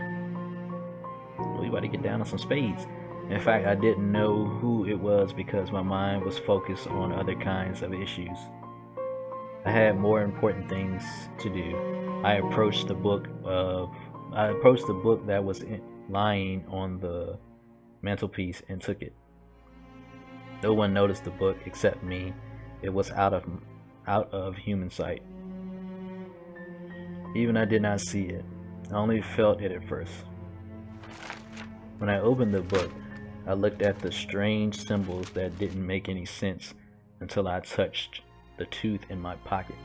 We about to get down on some spades. In fact, I didn't know who it was because my mind was focused on other kinds of issues. I had more important things to do. I approached the book that was lying on the mantelpiece and took it. No one noticed the book except me. It was out of human sight. Even I did not see it. I only felt it at first. When I opened the book, I looked at the strange symbols that didn't make any sense until I touched the tooth in my pocket.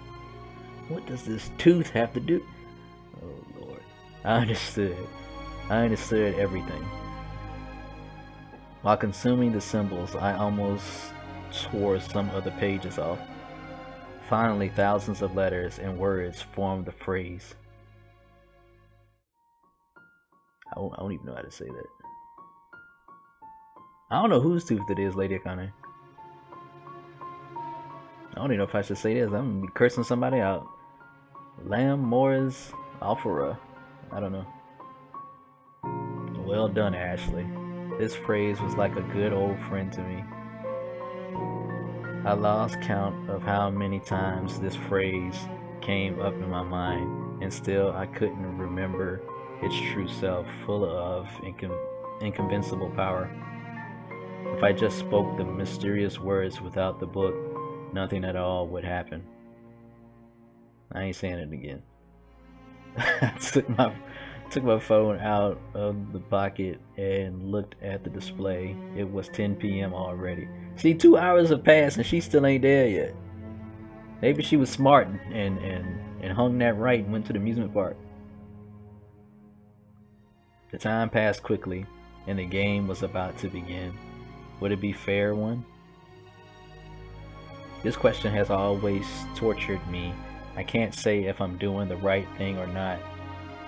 What does this tooth have to do? Oh Lord. I understood everything. While consuming the symbols, I almost tore some of the pages off. Finally, thousands of letters and words formed the phrase. I don't even know how to say that. I don't know whose tooth it is, Lady Akane. I don't even know if I should say this. I'm gonna be cursing somebody out. Lamb Morris Alphara. I don't know. Well done, Ashley. This phrase was like a good old friend to me. I lost count of how many times this phrase came up in my mind, and still I couldn't remember its true self, full of inconvincible power. If I just spoke the mysterious words without the book, nothing at all would happen. I ain't saying it again. I took my phone out of the pocket and looked at the display. It was 10 p.m. already. See, 2 hours have passed and she still ain't there yet. Maybe she was smart and hung that right and went to the amusement park. The time passed quickly and the game was about to begin. Would it be fair one? This question has always tortured me. I can't say if I'm doing the right thing or not.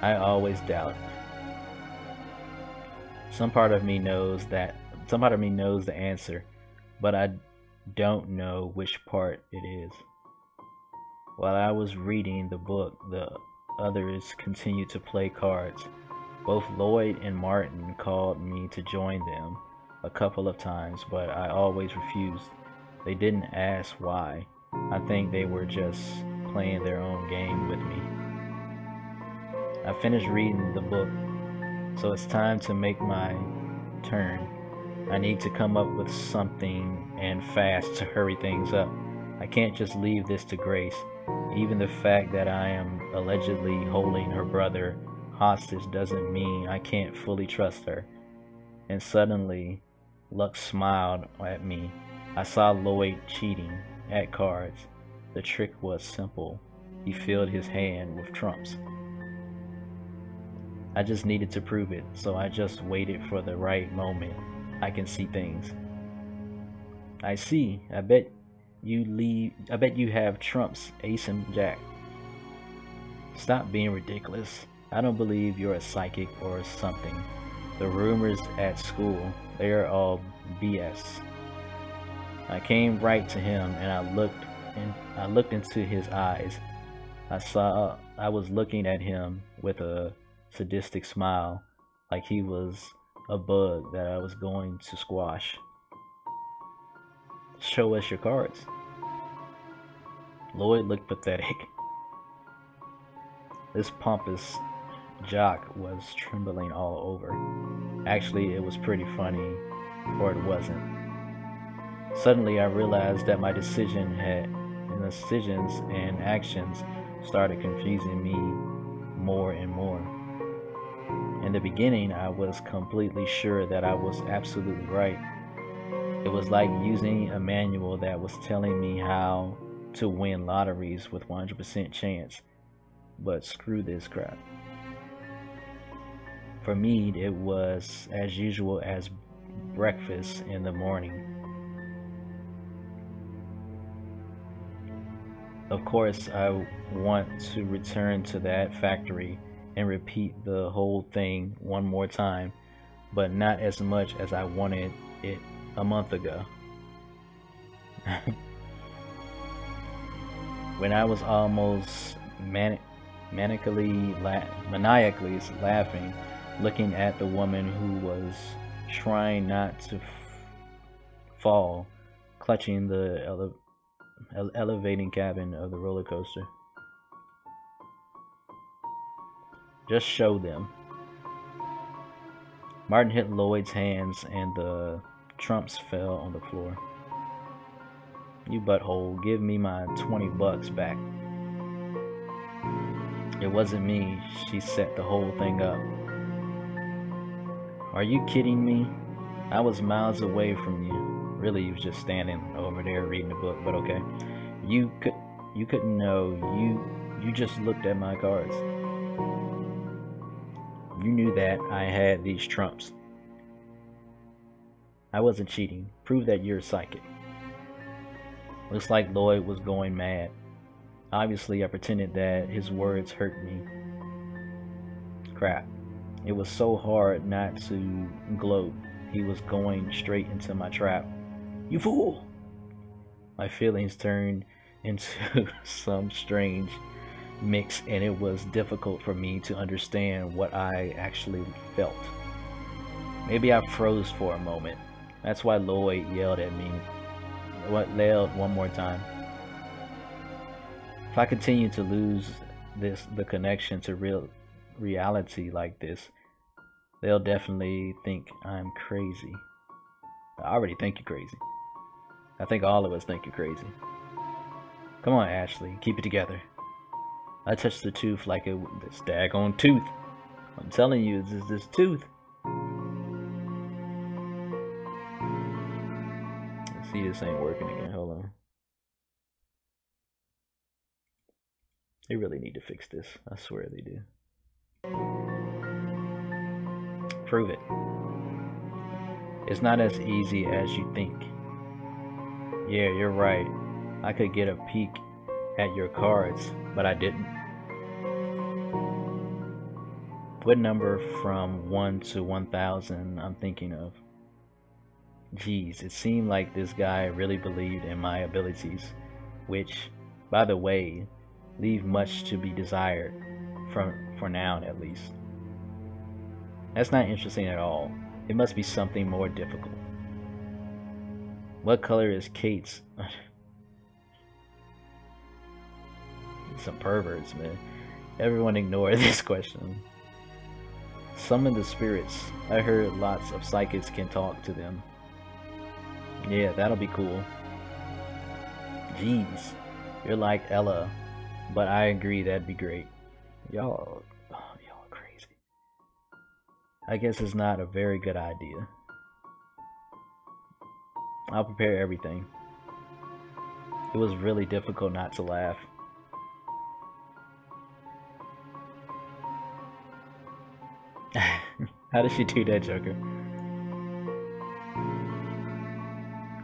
I always doubt. Some part of me knows the answer, but I don't know which part it is. While I was reading the book, the others continued to play cards. Both Lloyd and Martin called me to join them a couple of times, but I always refused. They didn't ask why. I think they were just playing their own game with me. I finished reading the book, so it's time to make my turn. I need to come up with something and fast to hurry things up. I can't just leave this to Grace. Even the fact that I am allegedly holding her brother hostage doesn't mean I can't fully trust her. And suddenly, luck smiled at me. I saw Lloyd cheating at cards. The trick was simple. He filled his hand with trumps. I just needed to prove it, so I just waited for the right moment. I can see things. I see. I bet you have trumps, ace and jack. Stop being ridiculous. I don't believe you're a psychic or something. The rumors at school, they are all BS. I came right to him and I looked into his eyes. I was looking at him with a sadistic smile, like he was a bug that I was going to squash. Show us your cards. Lloyd looked pathetic. This pompous jock was trembling all over. Actually, it was pretty funny, or it wasn't. Suddenly, I realized that my decisions and actions started confusing me more and more. In the beginning, I was completely sure that I was absolutely right. It was like using a manual that was telling me how to win lotteries with 100% chance. But screw this crap. For me, it was as usual as breakfast in the morning. Of course, I want to return to that factory and repeat the whole thing one more time, but not as much as I wanted it a month ago. When I was almost maniacally laughing, looking at the woman who was trying not to fall, clutching the elevating cabin of the roller coaster. Just show them. Martin hit Lloyd's hands and the trumps fell on the floor. You butthole, give me my $20 back. It wasn't me. She set the whole thing up. Are you kidding me? I was miles away from you. Really, you was just standing over there reading a book, but okay. You couldn't know. You just looked at my cards. You knew that I had these trumps. I wasn't cheating. Prove that you're psychic. Looks like Lloyd was going mad. Obviously, I pretended that his words hurt me. Crap. It was so hard not to gloat. He was going straight into my trap. You fool! My feelings turned into some strange mix, and it was difficult for me to understand what I actually felt. Maybe I froze for a moment. That's why Lloyd yelled at me. Yelled one more time. If I continue to lose the connection to reality like this, they'll definitely think I'm crazy. I already think you're crazy. I think all of us think you're crazy. Come on, Ashley, keep it together. I touched the tooth like this daggone tooth. I'm telling you, this tooth. Let's see, this ain't working again. Hold on. They really need to fix this. I swear they do. Prove it. It's not as easy as you think. Yeah, you're right. I could get a peek at your cards, but I didn't. What number from 1 to 1,000 I'm thinking of? Geez, it seemed like this guy really believed in my abilities, which, by the way, leave much to be desired, for now at least. That's not interesting at all. It must be something more difficult. What color is Kate's? Some perverts, man. Everyone ignore this question. Summon the spirits. I heard lots of psychics can talk to them. Yeah, that'll be cool. Jeez, you're like Ella, but I agree that'd be great. Y'all crazy. I guess it's not a very good idea. I'll prepare everything. It was really difficult not to laugh. How did she do that, Joker?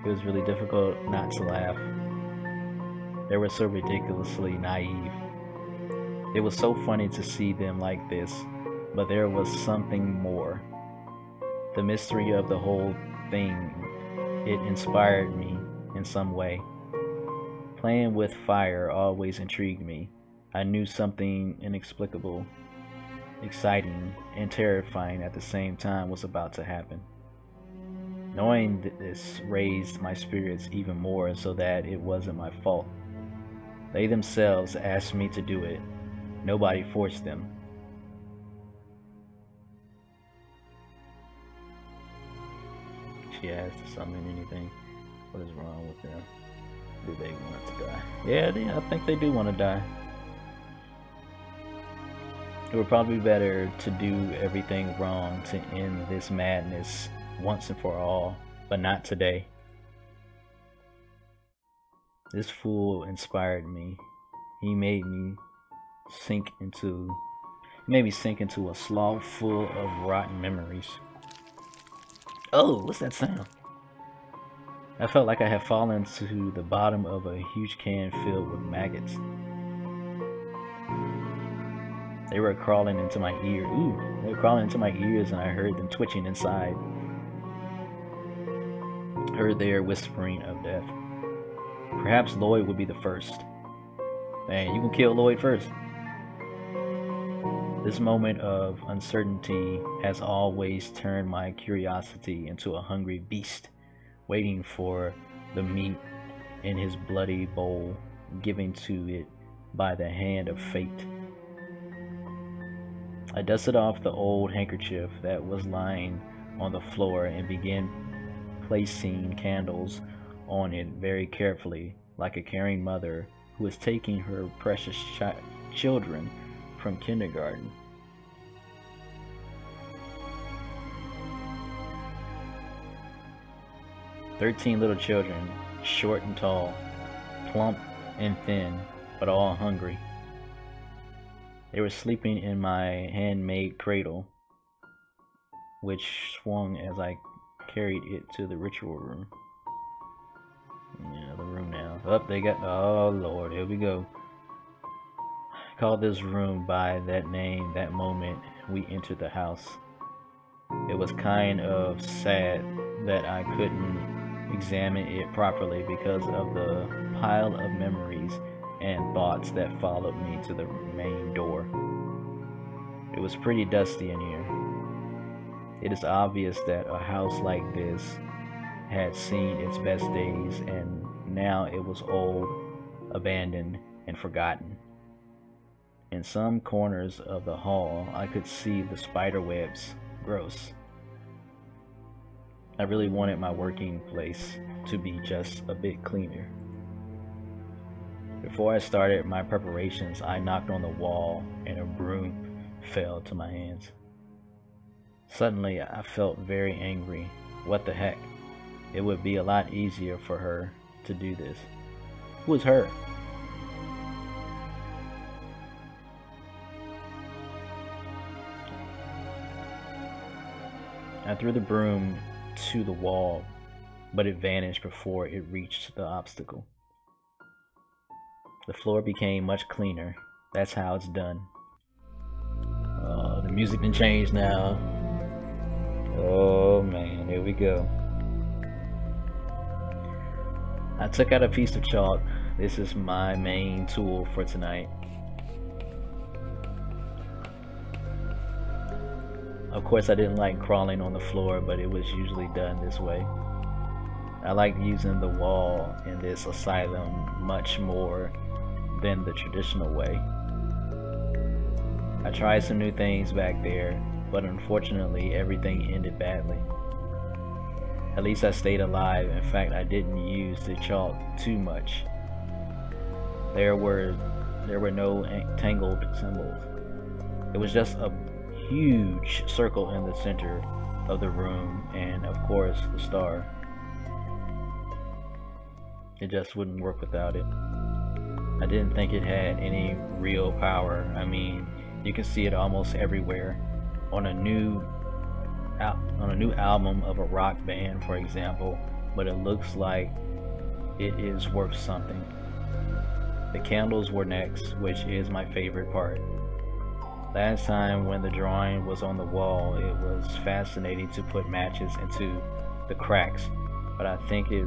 It was really difficult not to laugh. They were so ridiculously naive. It was so funny to see them like this, but there was something more. The mystery of the whole thing, it inspired me in some way. Playing with fire always intrigued me. I knew something inexplicable exciting and terrifying at the same time was about to happen. Knowing this raised my spirits even more, so that it wasn't my fault. They themselves asked me to do it. Nobody forced them. She asked to summon anything. What is wrong with them? Do they want to die? Yeah, I think they do want to die. It would probably be better to do everything wrong to end this madness once and for all, but not today. This fool inspired me. He made me sink into a slough full of rotten memories. Oh, what's that sound? I felt like I had fallen to the bottom of a huge can filled with maggots. They were crawling into my ear. Ooh, they were crawling into my ears, and I heard them twitching inside. Heard their whispering of death. Perhaps Lloyd would be the first. Man, you can kill Lloyd first. This moment of uncertainty has always turned my curiosity into a hungry beast, waiting for the meat in his bloody bowl, given to it by the hand of fate. I dusted off the old handkerchief that was lying on the floor and began placing candles on it very carefully, like a caring mother who is taking her precious children from kindergarten. "13 little children, short and tall, plump and thin, but all hungry. They were sleeping in my handmade cradle, which swung as I carried it to the ritual room." Yeah, the room now. Oh Lord, here we go. I called this room by that name that moment we entered the house. It was kind of sad that I couldn't examine it properly because of the pile of memories and thoughts that followed me to the main door. It was pretty dusty in here. It is obvious that a house like this had seen its best days, and now it was old, abandoned, and forgotten. In some corners of the hall, I could see the spider webs. Gross. I really wanted my working place to be just a bit cleaner. Before I started my preparations, I knocked on the wall and a broom fell to my hands. Suddenly, I felt very angry. What the heck? It would be a lot easier for her to do this. Who is her? I threw the broom to the wall, but it vanished before it reached the obstacle. The floor became much cleaner. That's how it's done. Oh, the music done changed now. Oh man, here we go. I took out a piece of chalk. This is my main tool for tonight. Of course, I didn't like crawling on the floor, but it was usually done this way. I liked using the wall in this asylum much more than the traditional way. I tried some new things back there, but unfortunately everything ended badly. At least I stayed alive. In fact, I didn't use the chalk too much. There were no tangled symbols. It was just a huge circle in the center of the room, and of course the star. It just wouldn't work without it. I didn't think it had any real power. I mean, you can see it almost everywhere. On a new album of a rock band, for example, but it looks like it is worth something. The candles were next, which is my favorite part. Last time when the drawing was on the wall, it was fascinating to put matches into the cracks, but I think it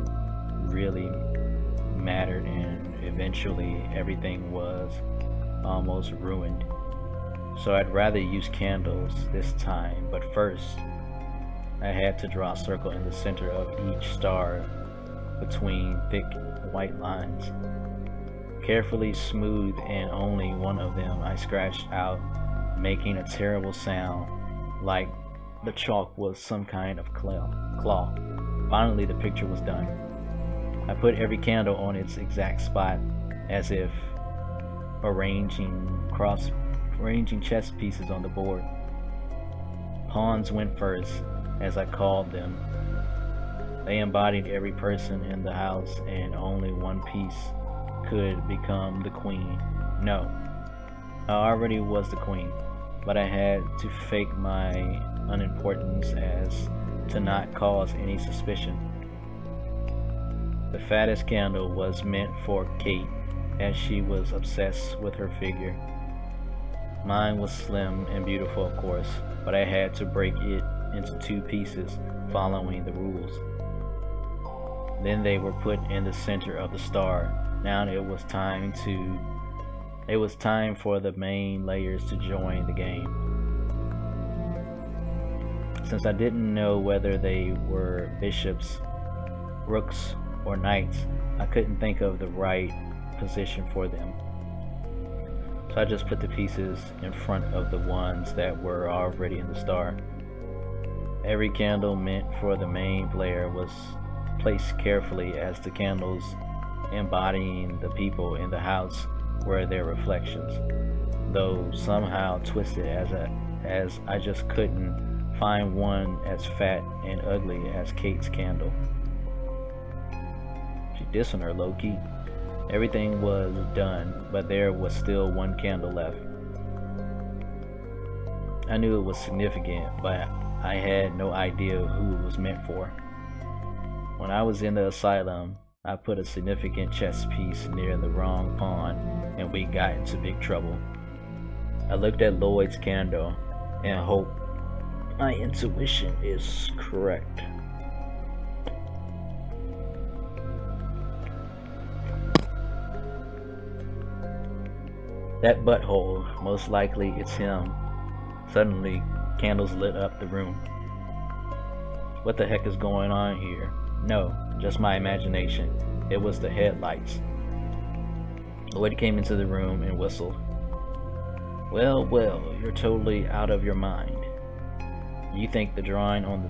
really mattered, and eventually everything was almost ruined. so I'd rather use candles this time. But first, I had to draw a circle in the center of each star between thick white lines. Carefully smooth and only one of them I scratched out, making a terrible sound like the chalk was some kind of claw. Finally, the picture was done. I put every candle on its exact spot, as if arranging chess pieces on the board. Pawns went first, as I called them. They embodied every person in the house, and only one piece could become the queen. No, I already was the queen, but I had to fake my unimportance as to not cause any suspicion. The fattest candle was meant for Kate, as she was obsessed with her figure. Mine was slim and beautiful, of course, but I had to break it into 2 pieces, following the rules. Then they were put in the center of the star. Now it was time for the main layers to join the game. Since I didn't know whether they were bishops, rooks, or knights, I couldn't think of the right position for them. So I just put the pieces in front of the ones that were already in the star. Every candle meant for the main player was placed carefully, as the candles embodying the people in the house were their reflections, though somehow twisted, as I just couldn't find one as fat and ugly as Kate's candle. She dissing her low-key. Everything was done, but there was still one candle left. I knew it was significant, but I had no idea who it was meant for. When I was in the asylum, I put a significant chess piece near the wrong pawn, and we got into big trouble. I looked at Lloyd's candle and hoped my intuition is correct. That butthole, most likely it's him. Suddenly, candles lit up the room. What the heck is going on here? No, just my imagination. It was the headlights. Lloyd came into the room and whistled. Well, well, you're totally out of your mind. You think the drawing of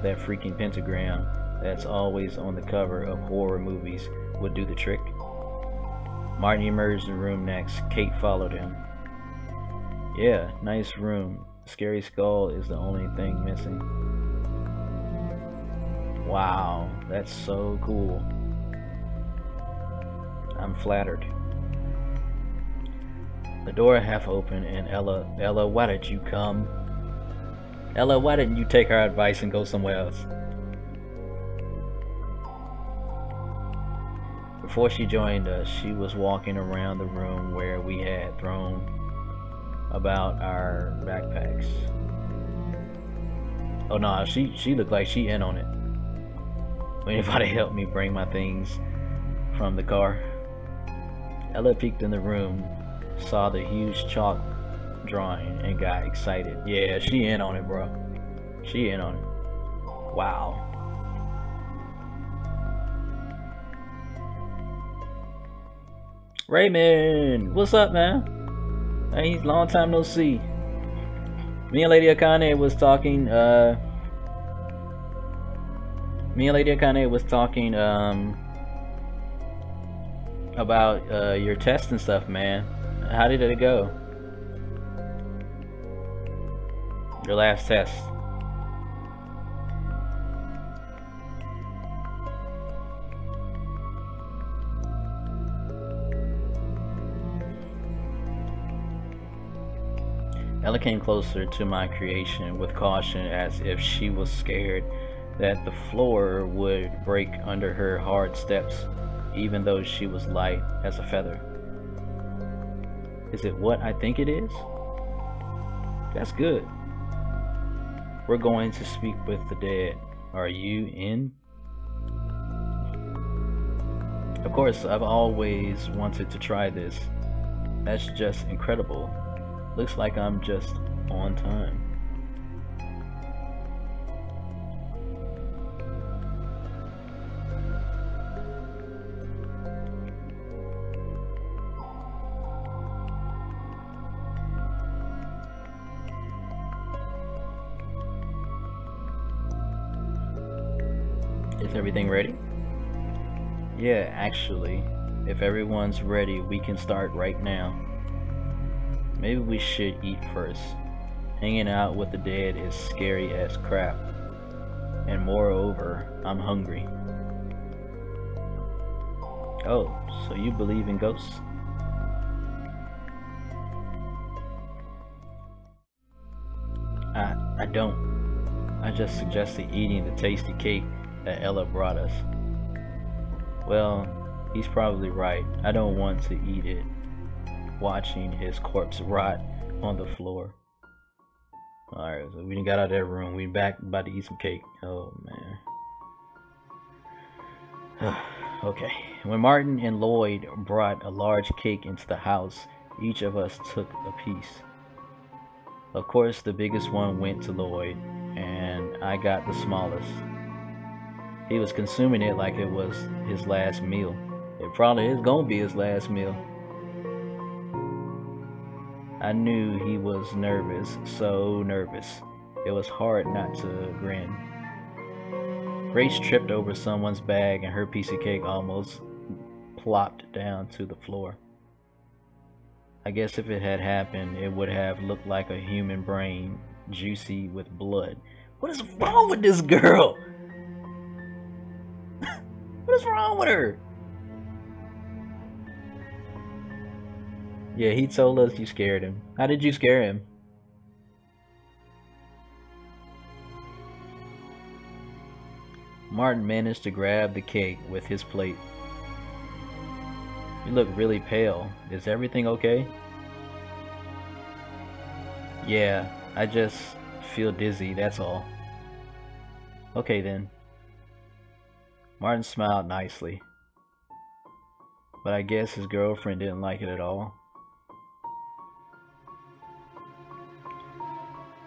that freaking pentagram that's always on the cover of horror movies would do the trick? Martin emerged in the room next. Kate followed him. Yeah, nice room. The scary skull is the only thing missing. Wow, that's so cool. I'm flattered. The door half opened and Ella, why did you come? Ella, why didn't you take our advice and go somewhere else? Before she joined us, she was walking around the room where we had thrown about our backpacks. Oh no, she looked like she in on it. Will anybody help me bring my things from the car? Ella peeked in the room, saw the huge chalk drawing, and got excited. Yeah, she in on it, bro. She in on it. Wow. Raymond, what's up, man? Hey, long time no see. Me and Lady Akane was talking, about your test and stuff, man. How did it go? Your last test. Ella came closer to my creation with caution, as if she was scared that the floor would break under her hard steps, even though she was light as a feather. Is it what I think it is? That's good. We're going to speak with the dead. Are you in? Of course, I've always wanted to try this. That's just incredible. Looks like I'm just on time. Is everything ready? Yeah, actually, if everyone's ready, we can start right now. Maybe we should eat first. Hanging out with the dead is scary as crap. And moreover, I'm hungry. Oh, so you believe in ghosts? I don't. I just suggested eating the tasty cake that Ella brought us. Well, he's probably right. I don't want to eat it, watching his corpse rot on the floor. Alright, so we done got out of that room. We back about to eat some cake. Oh man. Okay. When Martin and Lloyd brought a large cake into the house, each of us took a piece. Of course, the biggest one went to Lloyd, and I got the smallest. He was consuming it like it was his last meal. It probably is gonna be his last meal. I knew he was nervous, so nervous. It was hard not to grin. Grace tripped over someone's bag and her piece of cake almost plopped down to the floor. I guess if it had happened, it would have looked like a human brain, juicy with blood. What is wrong with this girl? What is wrong with her? Yeah, he told us you scared him. How did you scare him? Martin managed to grab the cake with his plate. You look really pale. Is everything okay? Yeah, I just feel dizzy, that's all. Okay then. Martin smiled nicely. But I guess his girlfriend didn't like it at all.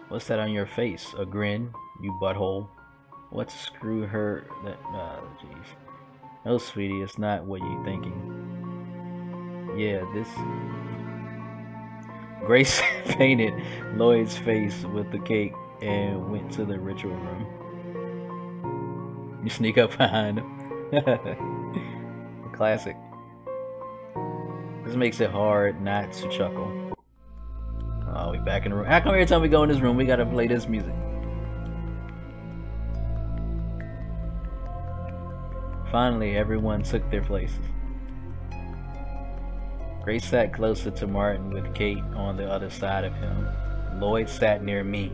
What's that on your face? A grin, you butthole. What screw her that jeez. No sweetie, it's not what you thinking. Yeah, this Grace painted Lloyd's face with the cake and went to the ritual room. You sneak up behind him. Classic. This makes it hard not to chuckle. Oh, we back in the room. How come every time we go in this room we gotta play this music? Finally, everyone took their places. Grace sat closer to Martin with Kate on the other side of him. Lloyd sat near me.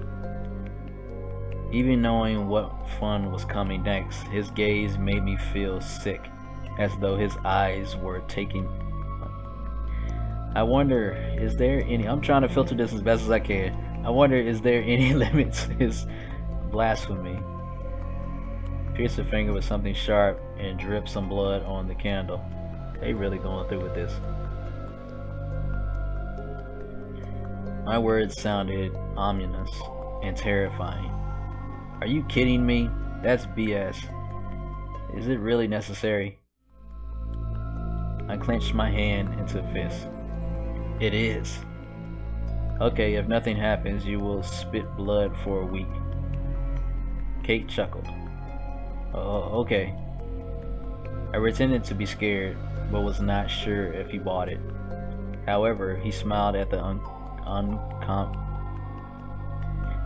Even knowing what fun was coming next, his gaze made me feel sick, as though his eyes were taking... I wonder, is there any... I'm trying to filter this as best as I can. I wonder, is there any limit to his blasphemy? Pierce a finger with something sharp and drip some blood on the candle. They really going through with this. My words sounded ominous and terrifying. Are you kidding me? That's BS. Is it really necessary? I clenched my hand into a fist. It is. Okay, if nothing happens, you will spit blood for a week. Kate chuckled. Oh, okay. I pretended to be scared, but was not sure if he bought it. However, he smiled at the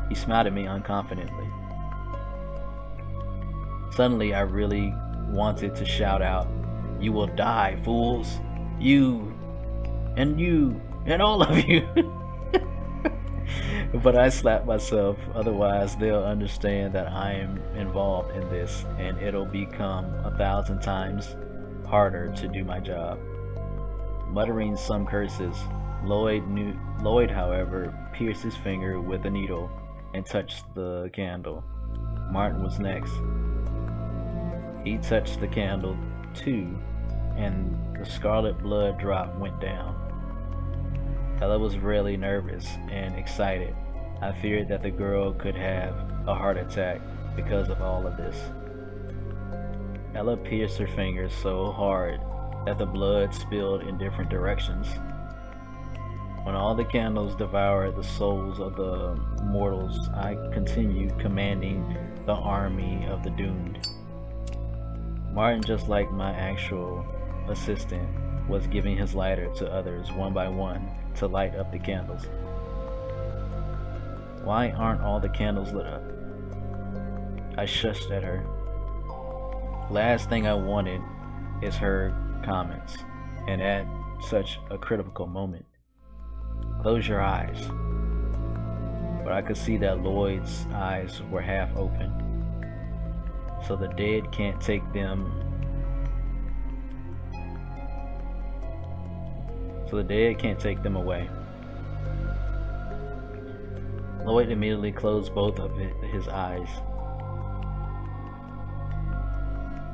he smiled at me unconfidently. Suddenly, I really wanted to shout out, "You will die, fools! You, and all of you!" But I slapped myself, otherwise they'll understand that I am involved in this, and it'll become 1,000 times harder to do my job. Muttering some curses, Lloyd, however, pierced his finger with a needle and touched the candle. Martin was next. He touched the candle too, and the scarlet blood drop went down. Ella was really nervous and excited. I feared that the girl could have a heart attack because of all of this. Ella pierced her fingers so hard that the blood spilled in different directions. When all the candles devoured the souls of the mortals, I continued commanding the army of the doomed. Martin, just like my actual assistant, was giving his lighter to others one by one to light up the candles. Why aren't all the candles lit up? I shushed at her. Last thing I wanted is her comments, and at such a critical moment. Close your eyes. But I could see that Lloyd's eyes were half open. So the dead can't take them. Away. Lloyd immediately closed both of his eyes.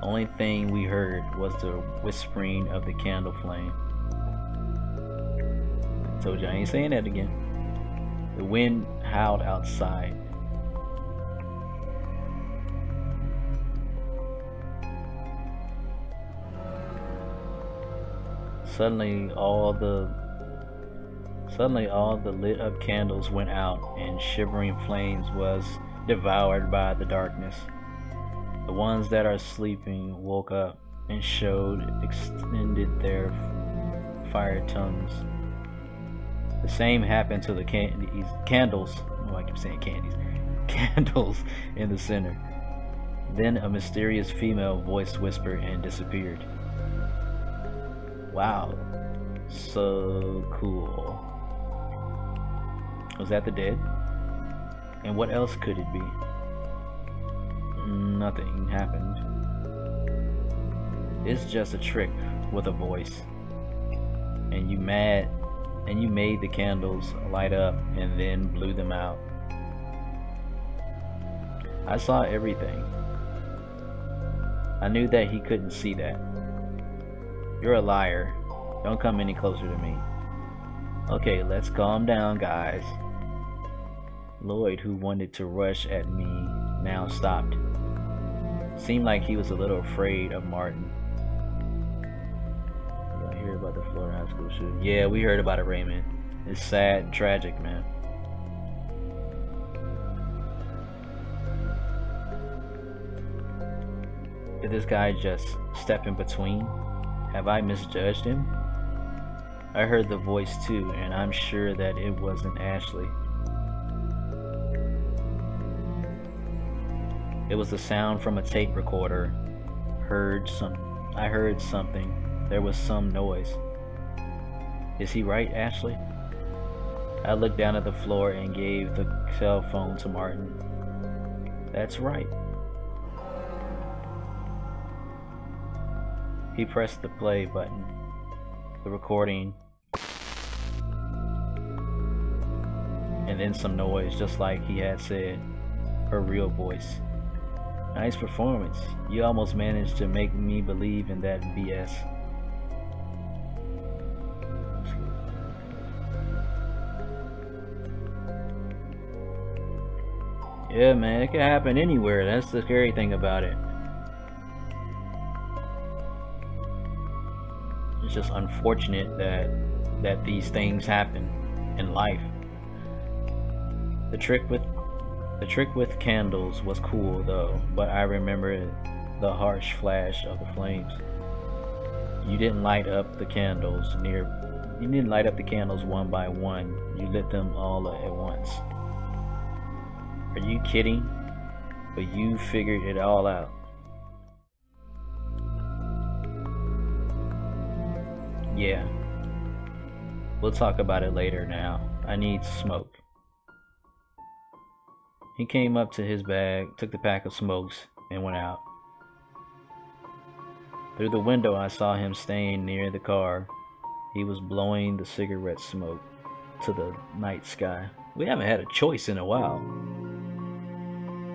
Only thing we heard was the whispering of the candle flame. I told you I ain't saying that again. The wind howled outside. Suddenly all the lit up candles went out, and shivering flames was devoured by the darkness. The ones that are sleeping woke up and extended their fire tongues. The same happened to the candles. Oh, I keep saying candies. Candles in the center. Then a mysterious female voice whispered and disappeared. Wow, so cool. Was that the dead? And what else could it be? Nothing happened. It's just a trick with a voice. And you made the candles light up and then blew them out. I saw everything. I knew that he couldn't see that. You're a liar. Don't come any closer to me. Okay, let's calm down, guys. Lloyd, who wanted to rush at me, now stopped. Seemed like he was a little afraid of Martin. Y'all hear about the Florida high school shooting? Yeah, we heard about it, Raymond. It's sad and tragic, man. Did this guy just step in between? Have I misjudged him? I heard the voice too, and I'm sure that it wasn't Ashley. It was the sound from a tape recorder. I heard something. There was some noise. Is he right, Ashley? I looked down at the floor and gave the cell phone to Martin. That's right. He pressed the play button. The recording. And then some noise, just like he had said. Her real voice. Nice performance. You almost managed to make me believe in that BS. Yeah, man, it can happen anywhere. That's the scary thing about it. It's just unfortunate that these things happen in life. The trick with candles was cool though, but I remember the harsh flash of the flames. You didn't light up the candles one by one. You lit them all at once. Are you kidding? But you figured it all out. Yeah. We'll talk about it later now. I need smoke. He came up to his bag, took the pack of smokes, and went out. Through the window, I saw him staying near the car. He was blowing the cigarette smoke to the night sky. We haven't had a choice in a while.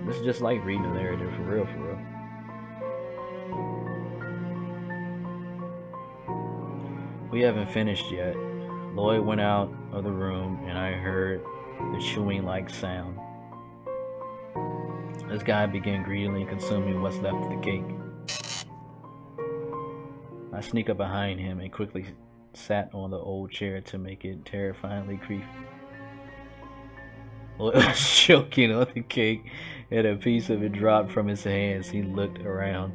This is just like reading a narrative, for real, for real. We haven't finished yet. Lloyd went out of the room and I heard the chewing-like sound. This guy began greedily consuming what's left of the cake. I sneak up behind him and quickly sat on the old chair to make it terrifyingly creepy. Lloyd was choking on the cake and a piece of it dropped from his hands. He looked around.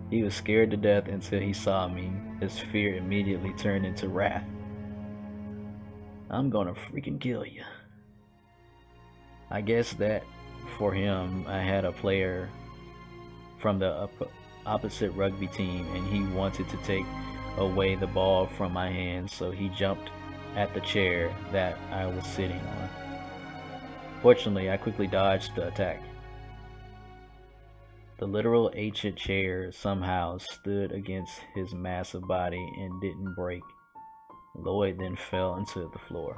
He was scared to death until he saw me. His fear immediately turned into wrath. I'm gonna freaking kill you. I guess that for him, I had a player from the opposite rugby team and he wanted to take away the ball from my hands, so he jumped at the chair that I was sitting on. Fortunately, I quickly dodged the attack. The literal ancient chair somehow stood against his massive body and didn't break. Lloyd then fell into the floor.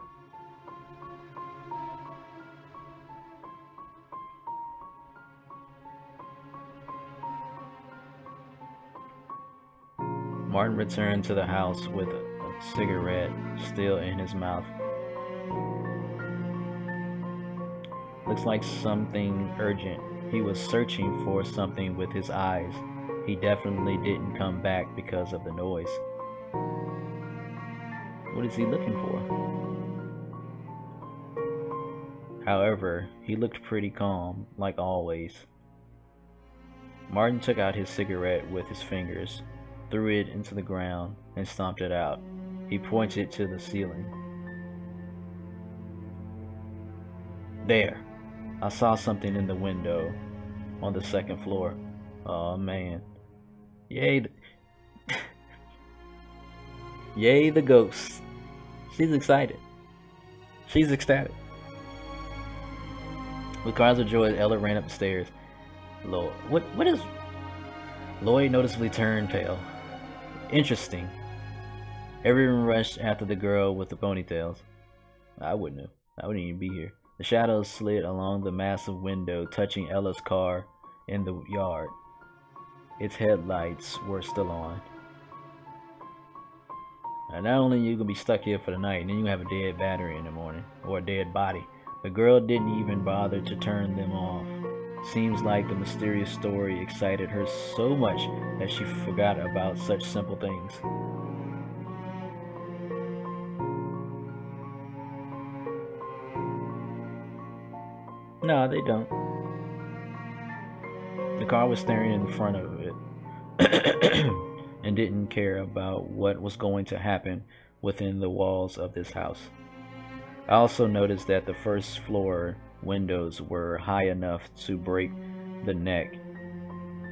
Martin returned to the house with a cigarette still in his mouth. Looks like something urgent. He was searching for something with his eyes. He definitely didn't come back because of the noise. What is he looking for? However, he looked pretty calm, like always. Martin took out his cigarette with his fingers, threw it into the ground, and stomped it out. He pointed to the ceiling. There. I saw something in the window on the second floor. Oh man. Yay. Yay the ghost. She's excited. She's ecstatic. With cries of joy, Ella ran up the stairs. Lloyd, what is... Lloyd noticeably turned pale. Interesting. Everyone rushed after the girl with the ponytails. I wouldn't have. I wouldn't even be here. The shadows slid along the massive window, touching Ella's car in the yard. Its headlights were still on. And not only are you gonna be stuck here for the night, and then you have a dead battery in the morning, or a dead body. The girl didn't even bother to turn them off. Seems like the mysterious story excited her so much that she forgot about such simple things. No, they don't. The car was staring in front of it and didn't care about what was going to happen within the walls of this house. I also noticed that the first floor windows were high enough to break the neck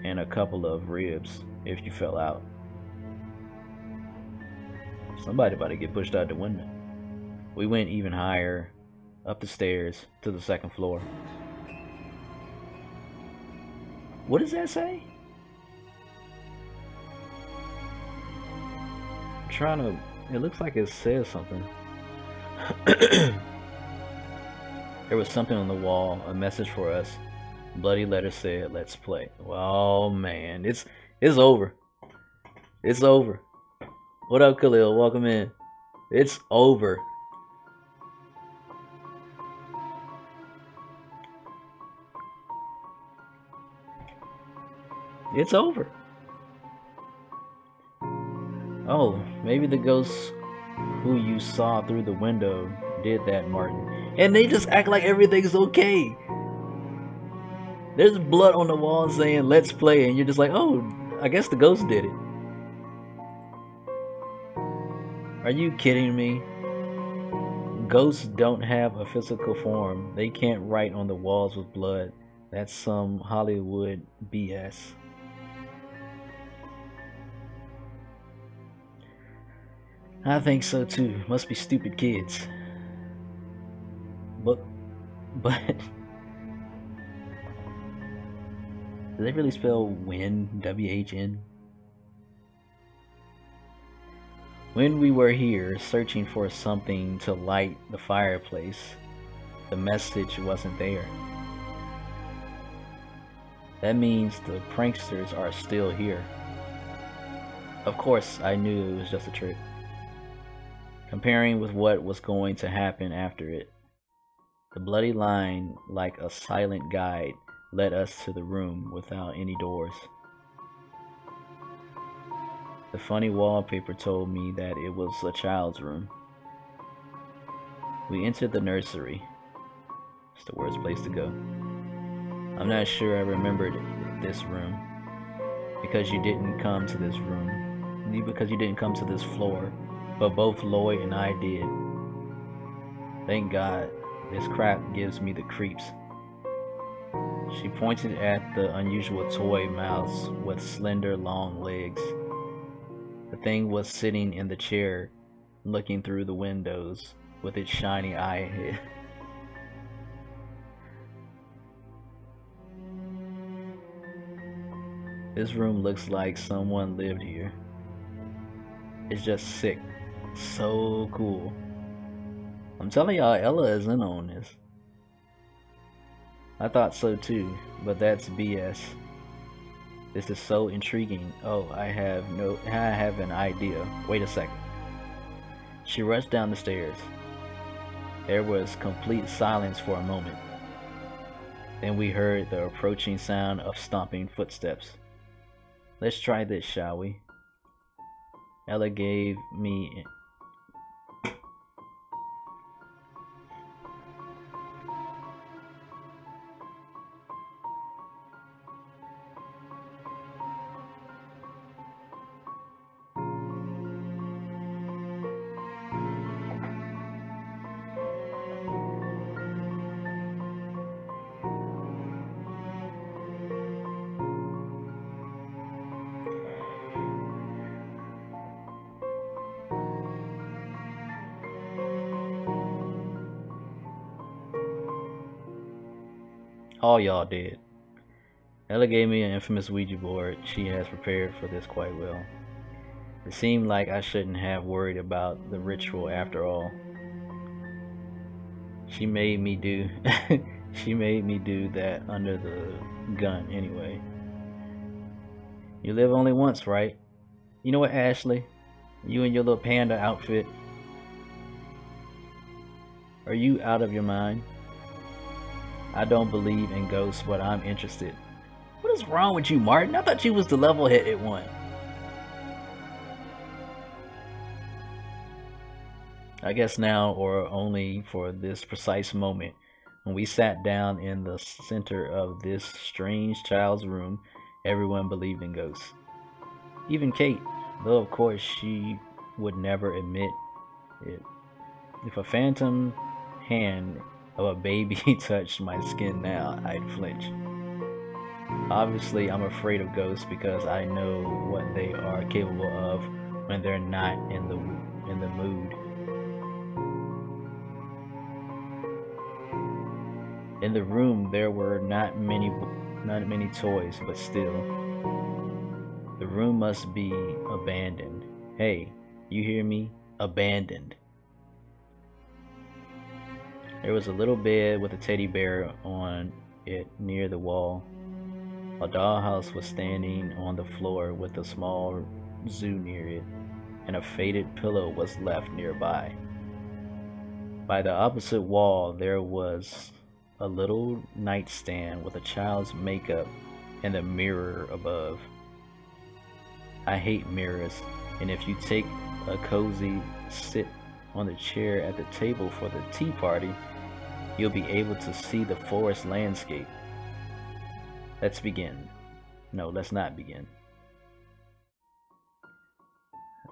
and a couple of ribs if you fell out. Somebody about to get pushed out the window. We went even higher up the stairs to the second floor. What does that say? I'm trying to... It looks like it says something. There was something on the wall, a message for us. Bloody letter said, "Let's play." Oh man, it's over. It's over. What up, Khalil? Welcome in. It's over. It's over. Oh, maybe the ghosts who you saw through the window did that, Martin. And they just act like everything's okay. There's blood on the wall saying, "Let's play," and you're just like, oh, I guess the ghost did it. Are you kidding me? Ghosts don't have a physical form. They can't write on the walls with blood. That's some Hollywood BS. I think so too. Must be stupid kids. But do they really spell win? W-H-N? When we were here searching for something to light the fireplace, the message wasn't there. That means the pranksters are still here. Of course, I knew it was just a trick. comparing with what was going to happen after it. The bloody line, like a silent guide, led us to the room without any doors. The funny wallpaper told me that it was a child's room. We entered the nursery. It's the worst place to go. I'm not sure I remembered this room. Because you didn't come to this room. Because you didn't come to this floor. But both Lloyd and I did. Thank God. This crap gives me the creeps. She pointed at the unusual toy mouse with slender, long legs. The thing was sitting in the chair, looking through the windows with its shiny eye head. This room looks like someone lived here. It's just sick. So cool. I'm telling y'all, Ella is in on this. I thought so too, but that's BS. This is so intriguing. Oh, I have an idea. Wait a second. She rushed down the stairs. There was complete silence for a moment. Then we heard the approaching sound of stomping footsteps. Let's try this, shall we? Ella gave me... All y'all did. Ella gave me an infamous Ouija board. She has prepared for this quite well. It seemed like I shouldn't have worried about the ritual after all. She made me do she made me do that under the gun anyway. You live only once, right? You know what, Ashley? You and your little panda outfit. Are you out of your mind? I don't believe in ghosts, but I'm interested. What is wrong with you, Martin? I thought you was the level-headed one. I guess now, or only for this precise moment, when we sat down in the center of this strange child's room, everyone believed in ghosts. Even Kate, though of course she would never admit it. If a phantom hand of a baby touched my skin now, I'd flinch. Obviously, I'm afraid of ghosts because I know what they are capable of when they're not in the mood. In the room, there were not many toys, but still, the room must be abandoned. Hey, you hear me? Abandoned. There was a little bed with a teddy bear on it near the wall. A dollhouse was standing on the floor with a small zoo near it, and a faded pillow was left nearby. By the opposite wall, there was a little nightstand with a child's makeup and a mirror above. I hate mirrors, and if you take a cozy sit on the chair at the table for the tea party, you'll be able to see the forest landscape. Let's begin. No, let's not begin.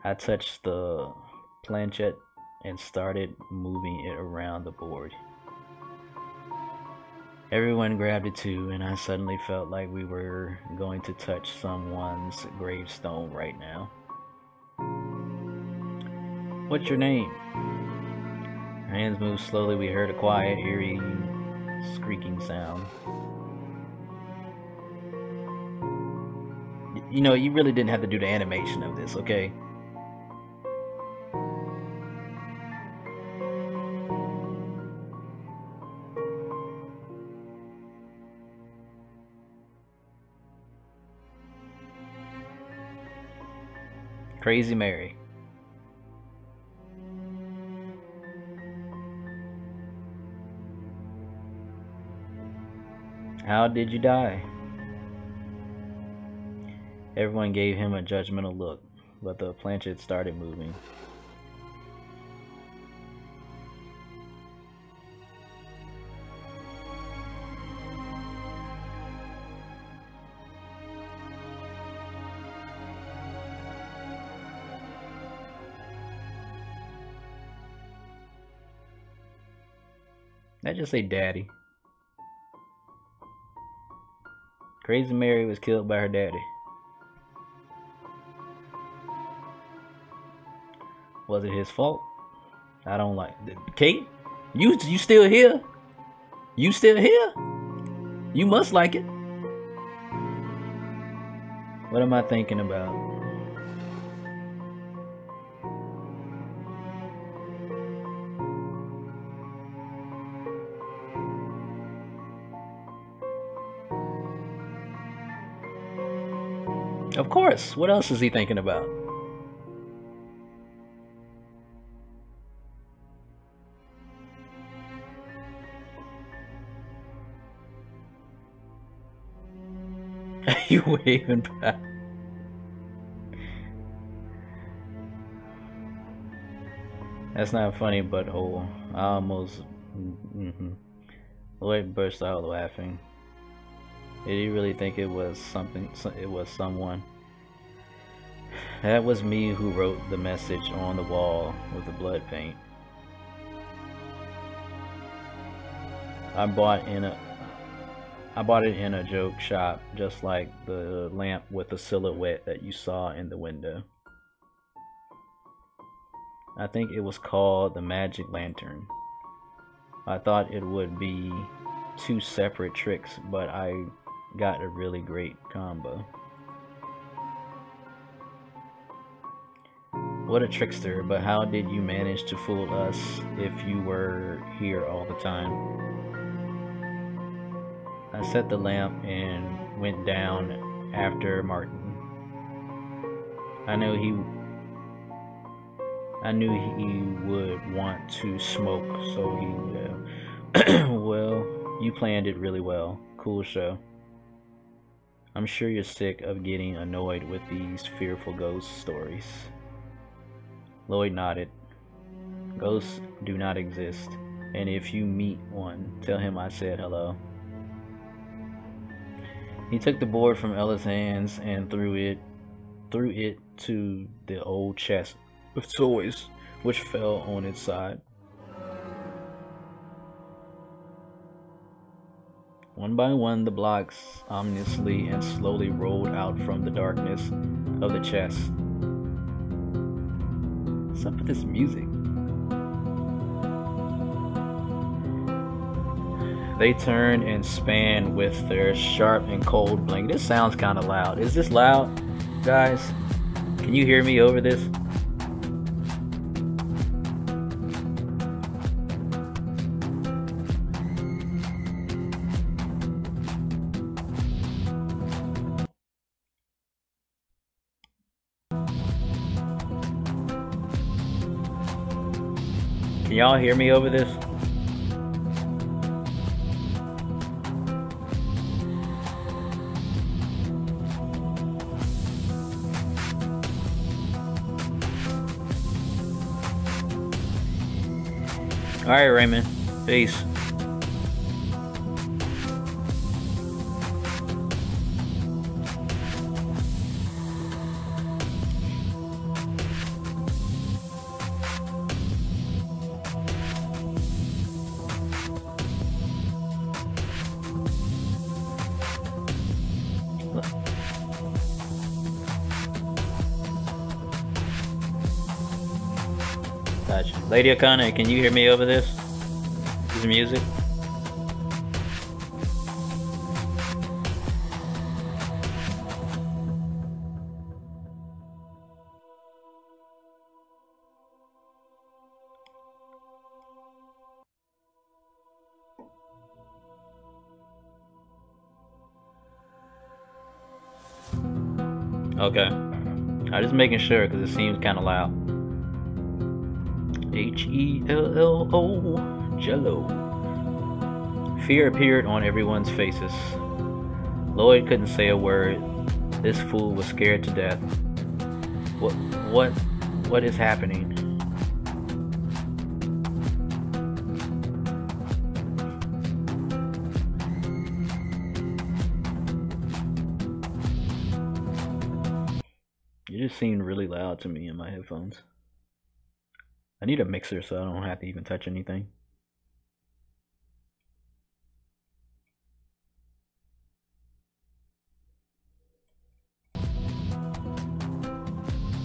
I touched the planchette and started moving it around the board. Everyone grabbed it too, and I suddenly felt like we were going to touch someone's gravestone right now. What's your name? Her hands moved slowly. We heard a quiet, eerie, squeaking sound. You know, you really didn't have to do the animation of this, okay? Crazy Mary. How did you die? Everyone gave him a judgmental look, but the planchette started moving. I just say daddy. Crazy Mary was killed by her daddy. Was it his fault? I don't like it. Kate, you still here? You still here? You must like it. What am I thinking about? Of course. What else is he thinking about? You waving back. That's not funny, butthole. I almost. Lloyd burst out laughing. Did he really think it was something? It was someone. That was me who wrote the message on the wall with the blood paint. I bought it in a joke shop, just like the lamp with the silhouette that you saw in the window. I think it was called the Magic Lantern. I thought it would be 2 separate tricks, but I got a really great combo. What a trickster, but how did you manage to fool us if you were here all the time? I set the lamp and went down after Martin. I knew he would want to smoke, so he well, you planned it really well. Cool show. I'm sure you're sick of getting annoyed with these fearful ghost stories. Lloyd nodded. Ghosts do not exist, and if you meet one, tell him I said hello. He took the board from Ella's hands and threw it to the old chest of toys, which fell on its side. One by one, the blocks ominously and slowly rolled out from the darkness of the chest. What's up with this music? They turned and span with their sharp and cold blink. This sounds kind of loud. Is this loud, guys? Can you hear me over this? Can y'all hear me over this? Alright, Raymond. Peace. Gotcha. Lady Akana, can you hear me over this? This music? Okay. I'm just making sure because it seems kind of loud. H-E-L-L-O, Jello. Fear appeared on everyone's faces. Lloyd couldn't say a word. This fool was scared to death. What is happening? You just seemed really loud to me in my headphones. I need a mixer so I don't have to even touch anything.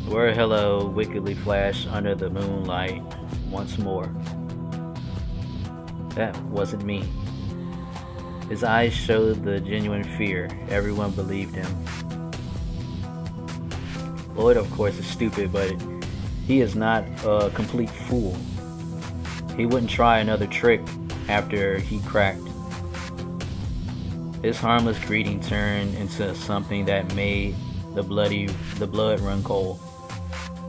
The word hello wickedly flashed under the moonlight once more. That wasn't me. His eyes showed the genuine fear. Everyone believed him. Lloyd, of course, is stupid, but he is not a complete fool. He wouldn't try another trick after he cracked. His harmless greeting turned into something that made the blood run cold.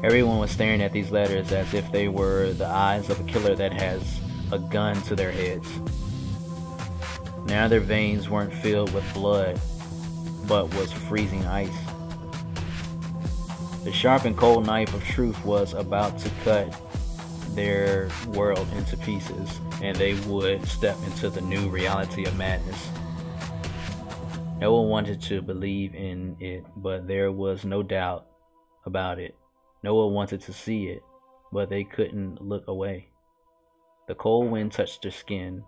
Everyone was staring at these letters as if they were the eyes of a killer that has a gun to their heads. Now their veins weren't filled with blood, but was freezing ice. The sharp and cold knife of truth was about to cut their world into pieces, and they would step into the new reality of madness. No one wanted to believe in it, but there was no doubt about it. No one wanted to see it, but they couldn't look away. The cold wind touched their skin,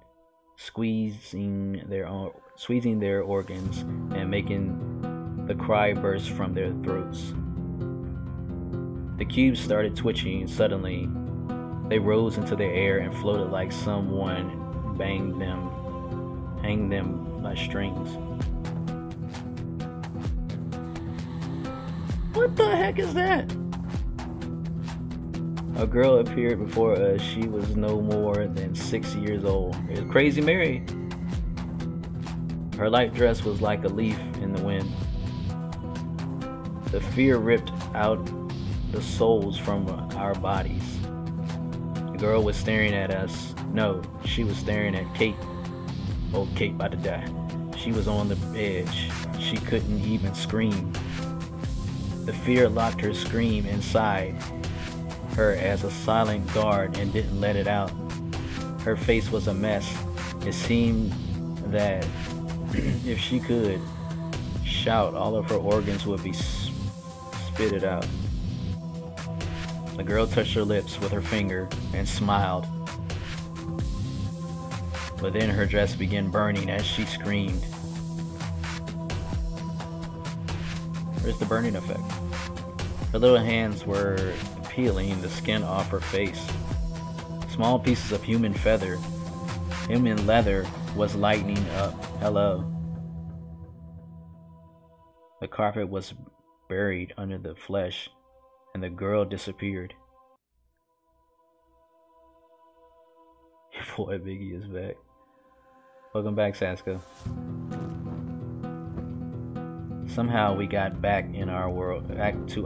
squeezing their organs and making the cry burst from their throats. The cubes started twitching, and suddenly they rose into the air and floated like someone hanged them by strings. What the heck is that? A girl appeared before us. She was no more than 6 years old. It was Crazy Mary. Her light dress was like a leaf in the wind. The fear ripped out the souls from our bodies. The girl was staring at us. No, she was staring at Kate. Oh, Kate about to die. She was on the edge. She couldn't even scream. The fear locked her scream inside her as a silent guard and didn't let it out. Her face was a mess. It seemed that if she could shout, all of her organs would be spitted out. The girl touched her lips with her finger and smiled. But then her dress began burning as she screamed. Where's the burning effect? Her little hands were peeling the skin off her face. Small pieces of human leather was lighting up. Hello. The carpet was buried under the flesh, and the girl disappeared. Your boy Biggie is back. Welcome back, Sasko. Somehow we got back to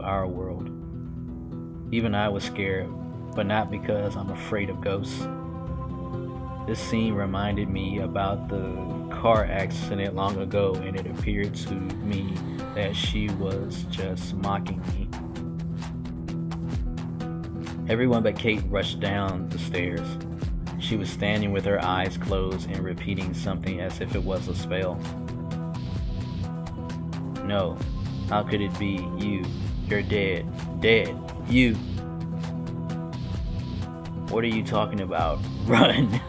our world. Even I was scared, but not because I'm afraid of ghosts. This scene reminded me about the car accident long ago, and it appeared to me that she was just mocking me. Everyone but Kate rushed down the stairs. She was standing with her eyes closed and repeating something as if it was a spell. No, how could it be you? You're dead. Dead. You. What are you talking about? Run!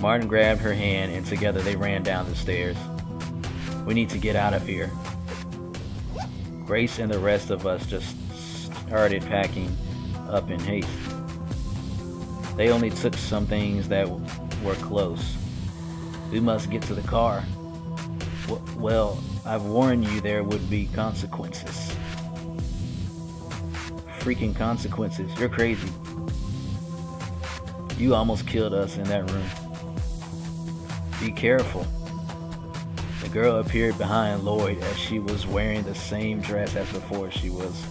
Martin grabbed her hand and together they ran down the stairs. We need to get out of here. Grace and the rest of us just started packing up in haste. They only took some things that were close. We must get to the car. Well, I've warned you there would be consequences. Freaking consequences. You're crazy. You almost killed us in that room. Be careful. The girl appeared behind Lloyd as she was wearing the same dress as before she was.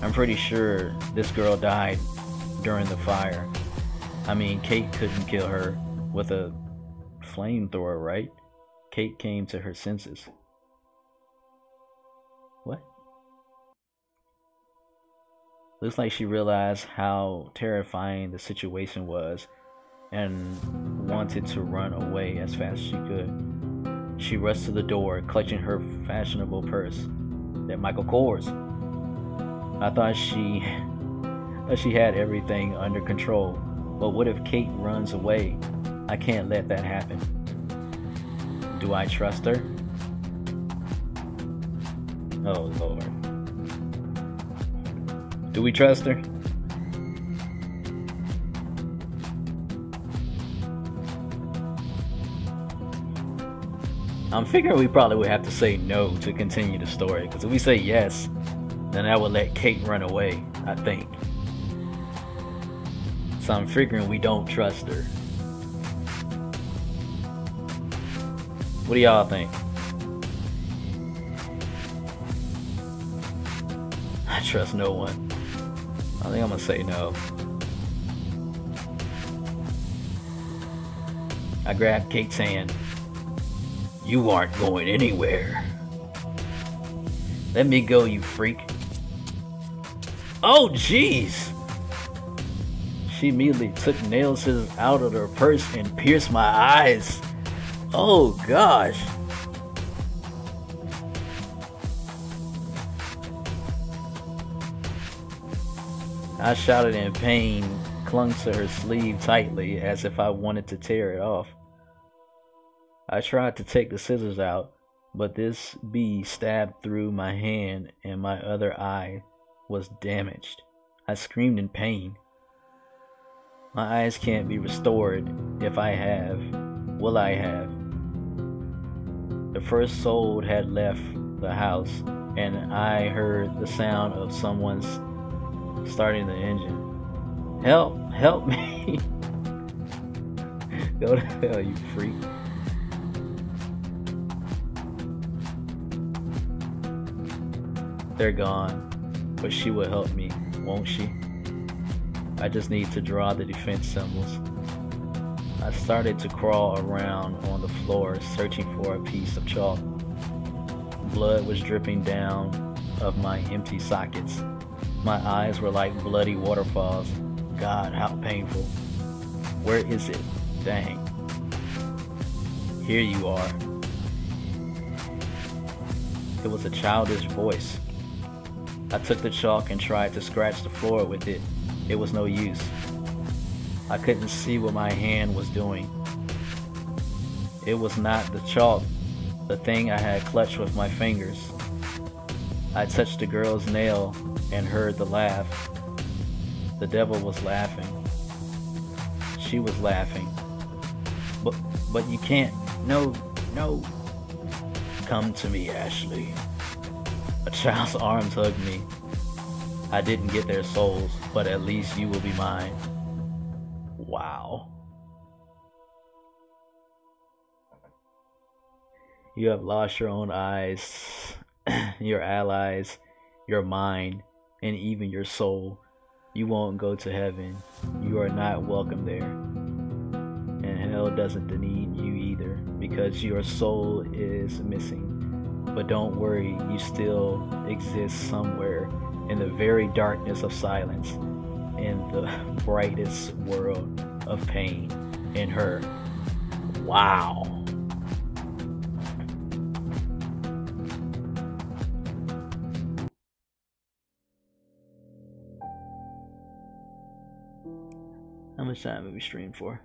I'm pretty sure this girl died during the fire. I mean, Kate couldn't kill her. with a flamethrower, right? Kate came to her senses. What? Looks like she realized how terrifying the situation was and wanted to run away as fast as she could. She rushed to the door, clutching her fashionable purse. That Michael Kors. I thought she had everything under control. But what if Kate runs away? I can't let that happen. Do I trust her? Oh Lord. Do we trust her? I'm figuring we probably would have to say no to continue the story, because if we say yes, then that would let Kate run away, I think. So I'm figuring we don't trust her. What do y'all think? I trust no one. I think I'm gonna say no. I grabbed Kate's hand. You aren't going anywhere. Let me go, you freak. Oh, jeez. She immediately took nail scissors out of her purse and pierced my eyes. Oh, gosh. I shouted in pain, clung to her sleeve tightly as if I wanted to tear it off. I tried to take the scissors out, but this bee stabbed through my hand and my other eye was damaged. I screamed in pain. My eyes can't be restored if I have. Will I have? The first soul had left the house, and I heard the sound of someone starting the engine. Help! Help me! Go to hell, you freak. They're gone, but she will help me, won't she? I just need to draw the defense symbols. I started to crawl around on the floor, searching for a piece of chalk. Blood was dripping down of my empty sockets. My eyes were like bloody waterfalls. God, how painful. Where is it? Dang. Here you are. It was a childish voice. I took the chalk and tried to scratch the floor with it. It was no use. I couldn't see what my hand was doing. It was not the chalk, the thing I had clutched with my fingers. I touched the girl's nail and heard the laugh. The devil was laughing. She was laughing. But you can't. No. Come to me, Ashley. A child's arms hugged me. I didn't get their souls, but at least you will be mine. Wow. You have lost your own eyes, your allies, your mind, and even your soul. You won't go to heaven. You are not welcome there. And hell doesn't need you either, because your soul is missing. But don't worry, you still exist somewhere in the very darkness of silence, in the brightest world of pain, in her. Wow. How much time have we streamed for?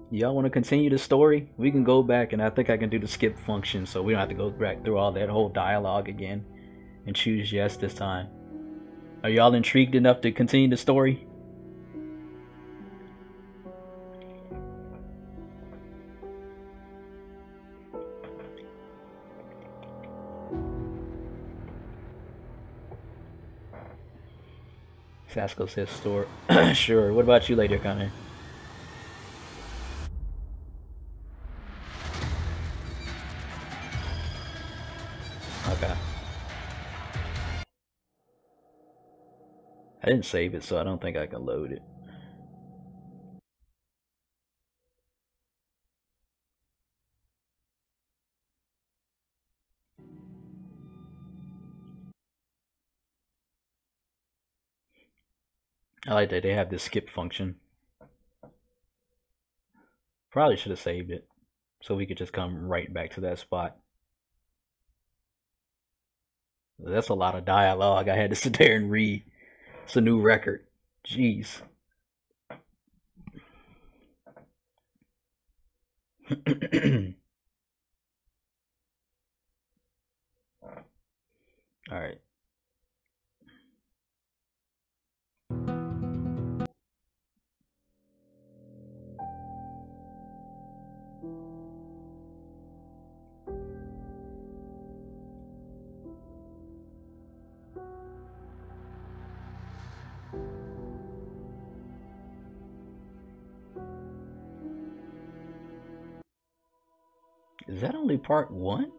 Y'all want to continue the story? We can go back, and I think I can do the skip function, so we don't have to go back through all that whole dialogue again and choose yes this time. Are y'all intrigued enough to continue the story? Sasko says store. Sure. What about you later, Connor? Okay. I didn't save it, so I don't think I can load it. I like that they have this skip function. Probably should have saved it so we could just come right back to that spot. That's a lot of dialogue I had to sit there and read. It's a new record. Jeez. All right. Is that only part 1?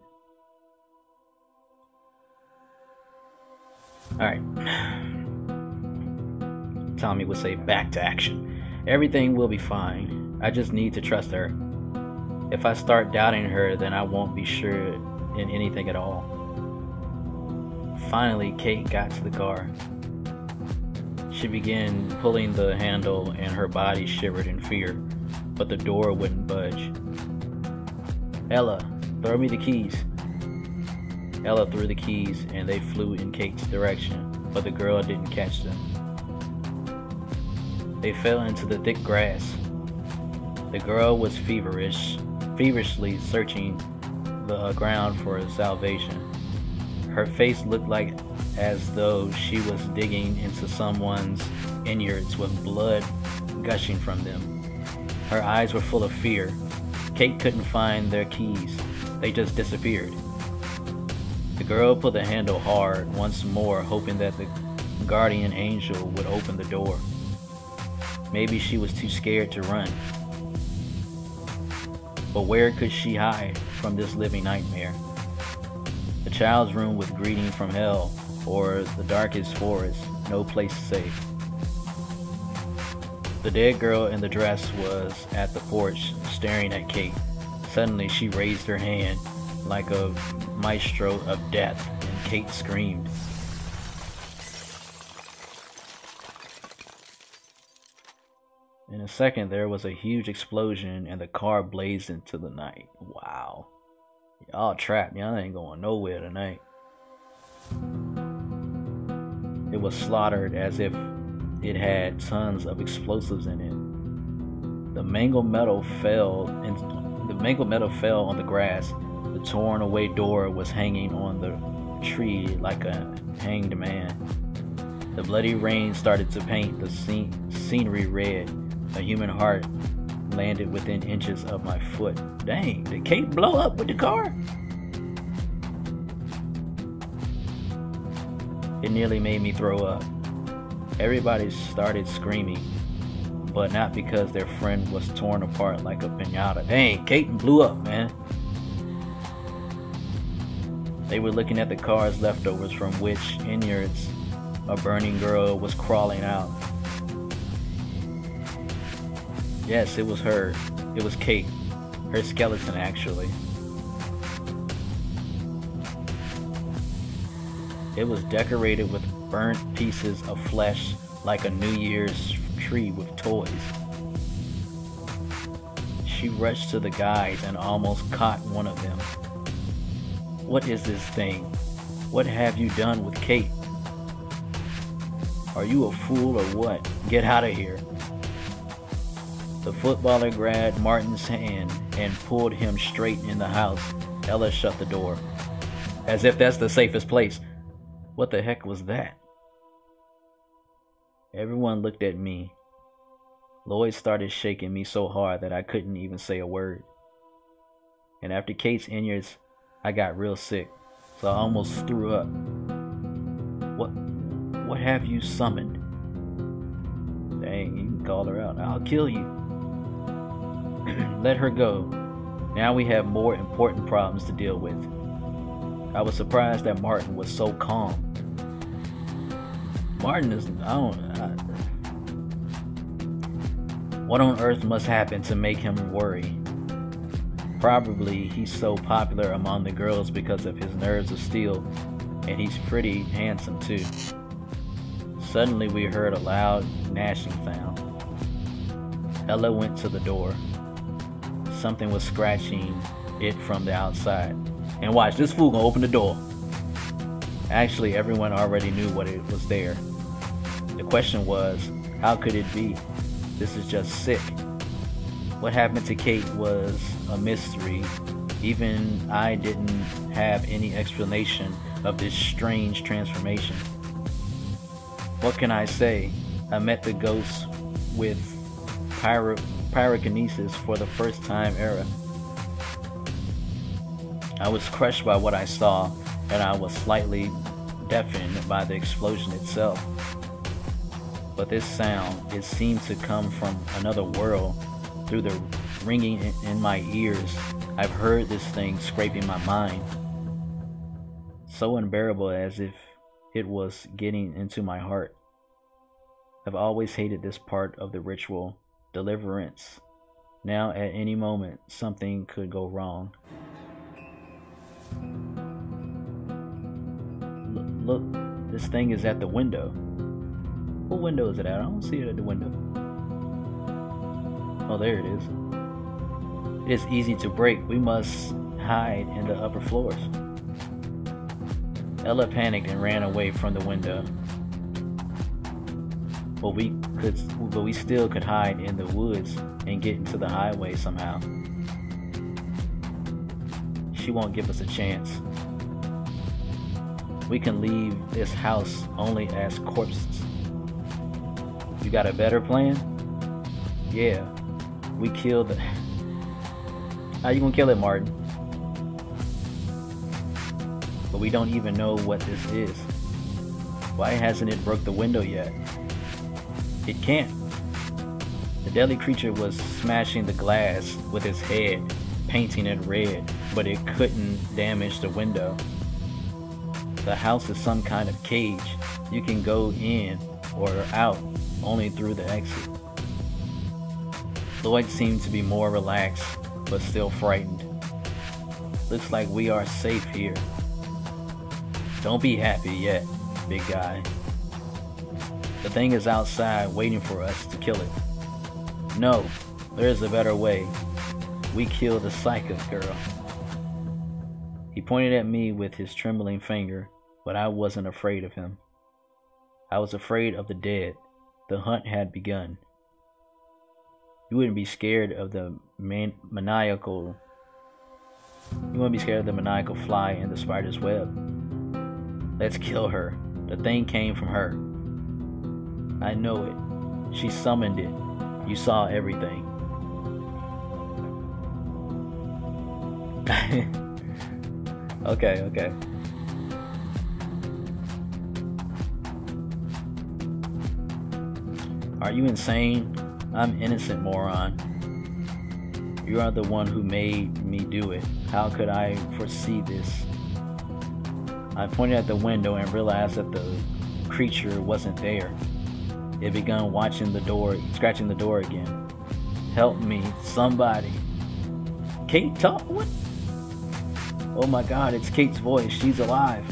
Alright. Tommy would say back to action. Everything will be fine. I just need to trust her. If I start doubting her, then I won't be sure in anything at all. Finally, Kate got to the car. She began pulling the handle and her body shivered in fear, but the door wouldn't budge. Ella, throw me the keys. Ella threw the keys and they flew in Kate's direction, but the girl didn't catch them. They fell into the thick grass. The girl was feverishly searching the ground for salvation. Her face looked like as though she was digging into someone's innards with blood gushing from them. Her eyes were full of fear. Kate couldn't find their keys. They just disappeared. The girl pulled the handle hard once more, hoping that the guardian angel would open the door. Maybe she was too scared to run. But where could she hide from this living nightmare? A child's room with greeting from hell, or the darkest forest, no place safe. The dead girl in the dress was at the porch, staring at Kate. Suddenly she raised her hand like a maestro of death, and Kate screamed. In a second, there was a huge explosion and the car blazed into the night. Wow. Y'all trapped. Y'all ain't going nowhere tonight. It was slaughtered as if it had tons of explosives in it. The mangled metal fell on the grass. The torn away door was hanging on the tree like a hanged man. The bloody rain started to paint the scenery red. A human heart landed within inches of my foot. Dang, did Kate blow up with the car? It nearly made me throw up. Everybody started screaming, but not because their friend was torn apart like a piñata. Dang, Kate blew up, man. They were looking at the car's leftovers from which innards a burning girl was crawling out. Yes, it was her. It was Kate. Her skeleton, actually. It was decorated with burnt pieces of flesh like a New Year's tree with toys. She rushed to the guys and almost caught one of them. What is this thing? What have you done with Kate? Are you a fool or what? Get out of here. The footballer grabbed Martin's hand and pulled him straight in the house. Ella shut the door. As if that's the safest place. What the heck was that? Everyone looked at me. Lloyd started shaking me so hard that I couldn't even say a word. And after Kate's innards, I got real sick, so I almost threw up. What have you summoned? Dang, you can call her out. I'll kill you. Let her go. Now we have more important problems to deal with. I was surprised that Martin was so calm. Martin is, what on earth must happen to make him worry? Probably he's so popular among the girls because of his nerves of steel, and he's pretty handsome too. Suddenly we heard a loud gnashing sound. Ella went to the door. Something was scratching it from the outside. And watch, this fool gonna open the door. Actually, everyone already knew what it was there. The question was, how could it be? This is just sick. What happened to Kate was a mystery. Even I didn't have any explanation of this strange transformation. What can I say? I met the ghost with pyrokinesis for the first time ever. I was crushed by what I saw, and I was slightly deafened by the explosion itself. But this sound, it seemed to come from another world. Through the ringing in my ears, I've heard this thing scraping my mind. So unbearable, as if it was getting into my heart. I've always hated this part of the ritual, deliverance. Now at any moment, something could go wrong. Look, this thing is at the window. What window is it at? I don't see it at the window. Oh, there it is. It is easy to break. We must hide in the upper floors. Ella panicked and ran away from the window. But we still could hide in the woods and get into the highway somehow. She won't give us a chance. We can leave this house only as corpses. You got a better plan? Yeah, we killed the... How you gonna kill it, Martin? But we don't even know what this is. Why hasn't it broke the window yet? It can't. The deadly creature was smashing the glass with its head, painting it red, but it couldn't damage the window. The house is some kind of cage. You can go in or out only through the exit. Lloyd seemed to be more relaxed, but still frightened. Looks like we are safe here. Don't be happy yet, big guy. The thing is outside waiting for us to kill it. No, there's a better way. We kill the psychic girl. He pointed at me with his trembling finger, but I wasn't afraid of him. I was afraid of the dead. The hunt had begun. You wouldn't be scared of the maniacal fly in the spider's web. Let's kill her. The thing came from her. I know it. She summoned it. You saw everything. Okay. Are you insane? I'm innocent, moron. You are the one who made me do it. How could I foresee this? I pointed at the window and realized that the creature wasn't there. It began scratching the door again. Help me, somebody. Kate, talk? What? Oh my God, it's Kate's voice. She's alive.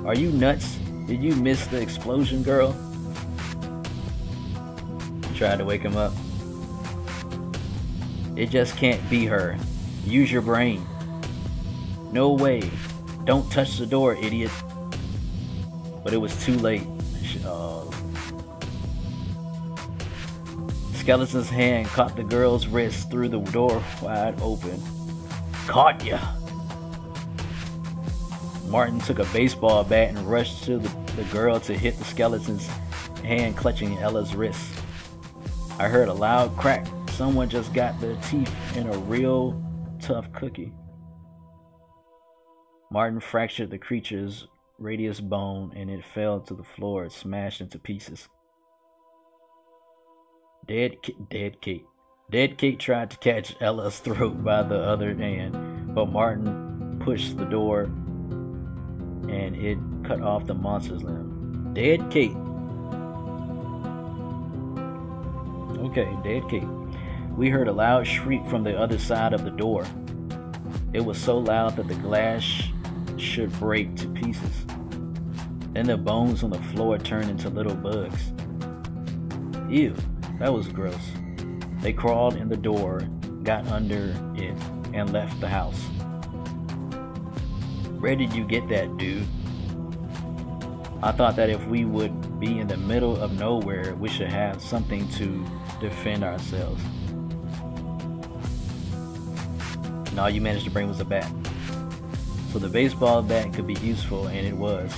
Are you nuts? Did you miss the explosion, girl? Tried to wake him up. It just can't be her. Use your brain. No way. Don't touch the door, idiot. But it was too late. Skeleton's hand caught the girl's wrist, threw the door wide open. Caught ya! Martin took a baseball bat and rushed to the girl to hit the skeleton's hand clutching Ella's wrist. I heard a loud crack. Someone just got their teeth in a real tough cookie. Martin fractured the creature's radius bone and it fell to the floor, smashed into pieces. Dead Kate. Dead Kate tried to catch Ella's throat by the other hand, but Martin pushed the door and it cut off the monster's limb. Dead Kate. Okay, dead Kate. We heard a loud shriek from the other side of the door. It was so loud that the glass should break to pieces. Then the bones on the floor turned into little bugs. Ew, that was gross. They crawled in the door, got under it, and left the house. Where did you get that, dude? I thought that if we would be in the middle of nowhere, we should have something to defend ourselves. And all you managed to bring was a bat. So the baseball bat could be useful, and it was.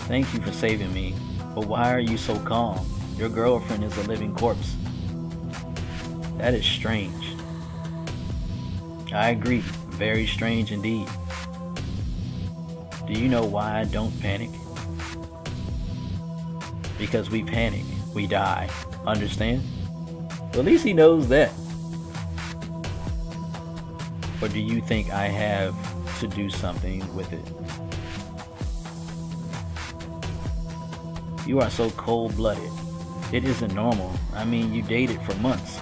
Thank you for saving me, but why are you so calm? Your girlfriend is a living corpse. That is strange. I agree, very strange indeed. Do you know why I don't panic? Because we panic, we die. Understand? Well, at least he knows that. Or do you think I have to do something with it? You are so cold-blooded. It isn't normal. I mean, you dated for months.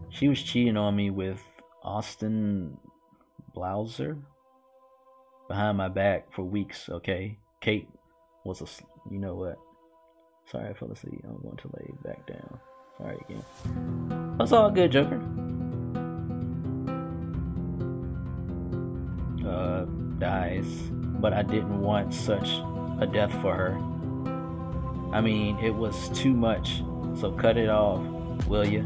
She was cheating on me with Austin Blouser behind my back for weeks, okay? Kate was a... You know what? Sorry I fell asleep. I'm going to lay back down. Sorry again. That's all good, Joker. Dies. But I didn't want such a death for her. I mean, it was too much. So cut it off, will you?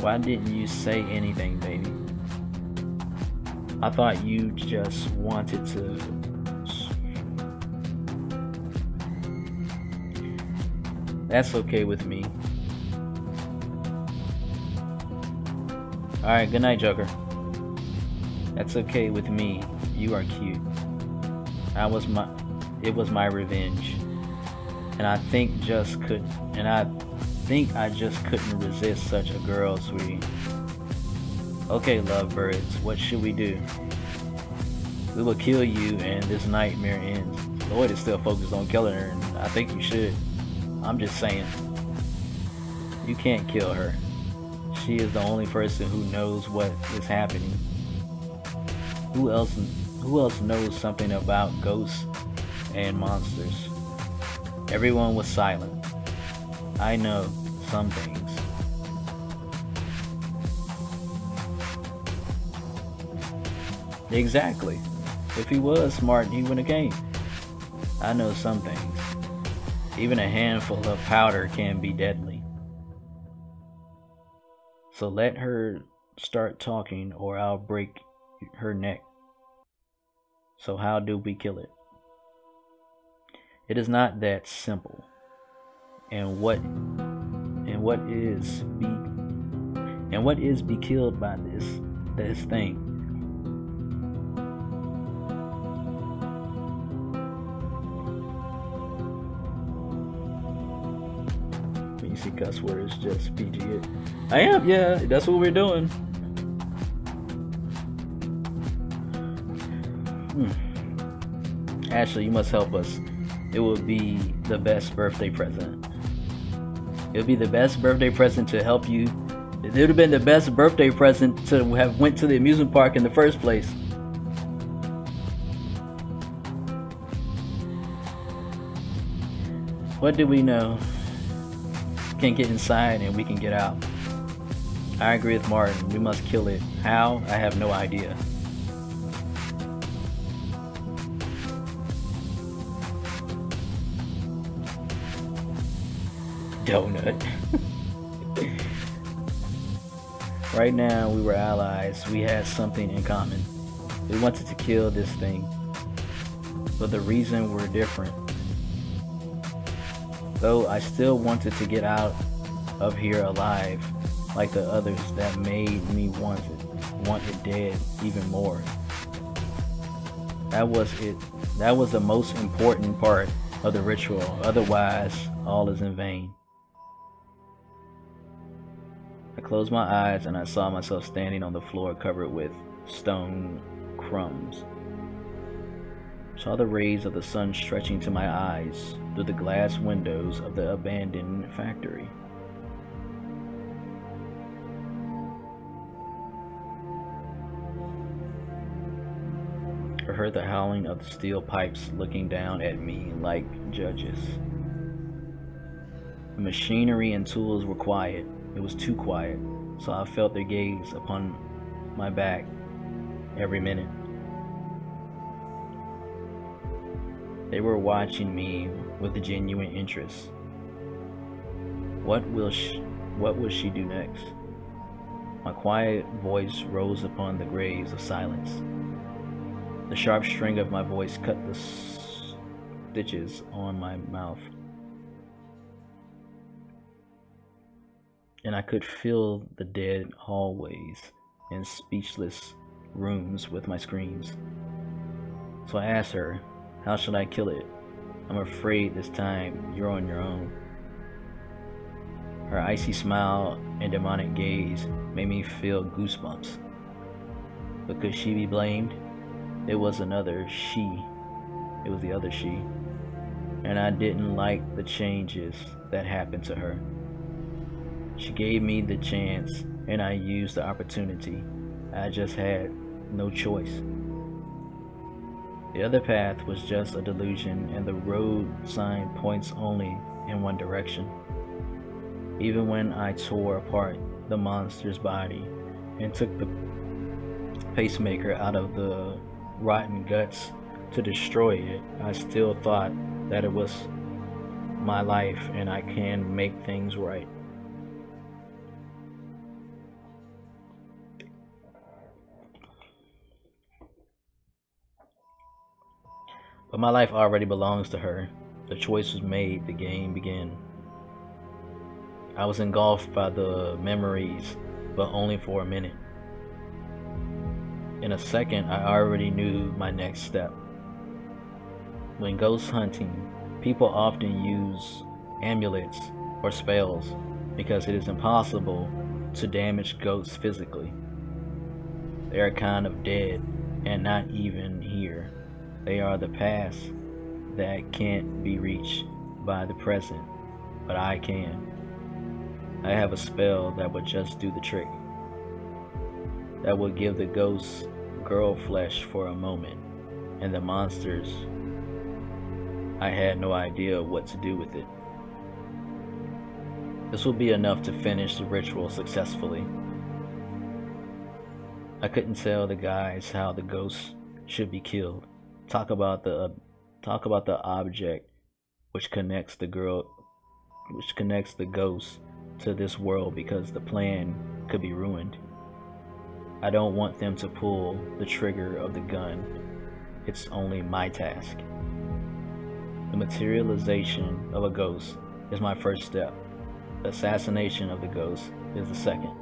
Why didn't you say anything, baby? I thought you just wanted to... That's okay with me. Alright, good night, Joker. That's okay with me. You are cute. It was my revenge. And I think I just couldn't resist such a girl, sweetie. Okay, lovebirds, what should we do? We will kill you and this nightmare ends. Lloyd is still focused on killing her, and I think you should. I'm just saying. You can't kill her. She is the only person who knows what is happening. Who else knows something about ghosts and monsters? Everyone was silent. I know some things. Exactly. If he was smart, he wouldn't have came. I know some things. Even a handful of powder can be deadly. So let her start talking or I'll break her neck. So how do we kill it? It is not that simple. And what is be killed by this thing? When you see cuss words, just PG it. I am, yeah, that's what we're doing. Ashley, you must help us. It will be the best birthday present. It would be the best birthday present to help you. It would have been the best birthday present to have went to the amusement park in the first place. What do we know? Can get inside and we can get out. I agree with Martin. We must kill it. How? I have no idea. Donut. Right now, we were allies. We had something in common. We wanted to kill this thing. But the reason we're different. Though I still wanted to get out of here alive, like the others that made me want it dead even more. That was it. That was the most important part of the ritual. Otherwise, all is in vain. I closed my eyes and I saw myself standing on the floor covered with stone crumbs. Saw the rays of the sun stretching to my eyes through the glass windows of the abandoned factory. I heard the howling of the steel pipes looking down at me like judges. The machinery and tools were quiet. It was too quiet, so I felt their gaze upon my back every minute. They were watching me with a genuine interest. What will she do next? My quiet voice rose upon the graves of silence. The sharp string of my voice cut the stitches on my mouth, and I could fill the dead hallways and speechless rooms with my screams. So I asked her, how should I kill it? I'm afraid this time you're on your own. Her icy smile and demonic gaze made me feel goosebumps. But could she be blamed? It was the other she. And I didn't like the changes that happened to her. She gave me the chance, and I used the opportunity. I just had no choice. The other path was just a delusion, and the road sign points only in one direction. Even when I tore apart the monster's body and took the pacemaker out of the rotten guts to destroy it, I still thought that it was my life and I can make things right. But my life already belongs to her. The choice was made, the game began. I was engulfed by the memories, but only for a minute. In a second, I already knew my next step. When ghost hunting, people often use amulets or spells because it is impossible to damage ghosts physically. They are kind of dead and not even here. They are the past that can't be reached by the present, but I can. I have a spell that would just do the trick. That would give the ghosts girl flesh for a moment, and the monsters, I had no idea what to do with it. This will be enough to finish the ritual successfully. I couldn't tell the guys how the ghosts should be killed. Talk about the object which connects the ghost to this world, because the plan could be ruined. I don't want them to pull the trigger of the gun. It's only my task. The materialization of a ghost is my first step. The assassination of the ghost is the second.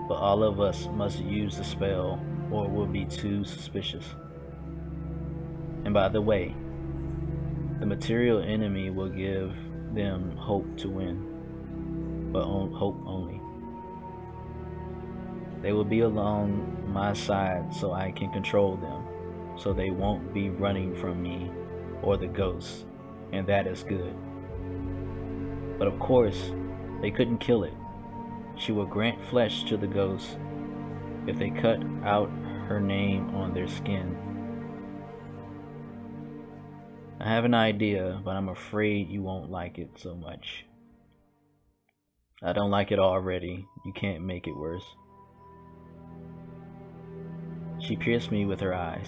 But all of us must use the spell or we'll be too suspicious. And by the way, the material enemy will give them hope to win, but hope only. They will be along my side so I can control them, so they won't be running from me or the ghosts, and that is good. But of course, they couldn't kill it. She will grant flesh to the ghosts if they cut out her name on their skin. I have an idea, but I'm afraid you won't like it so much. I don't like it already. You can't make it worse. She pierced me with her eyes.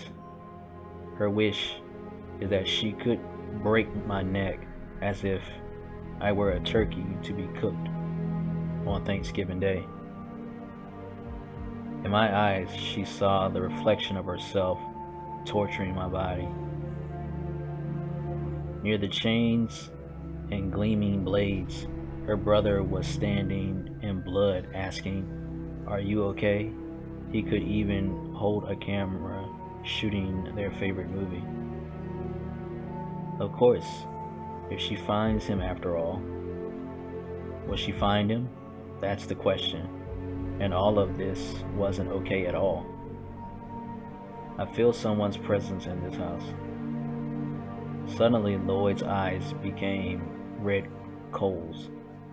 Her wish is that she could break my neck as if I were a turkey to be cooked on Thanksgiving Day. In my eyes, she saw the reflection of herself torturing my body. Near the chains and gleaming blades, her brother was standing in blood asking, "Are you okay?" He could even hold a camera shooting their favorite movie. Of course, if she finds him after all, will she find him? That's the question. And all of this wasn't okay at all. I feel someone's presence in this house. Suddenly, Lloyd's eyes became red coals.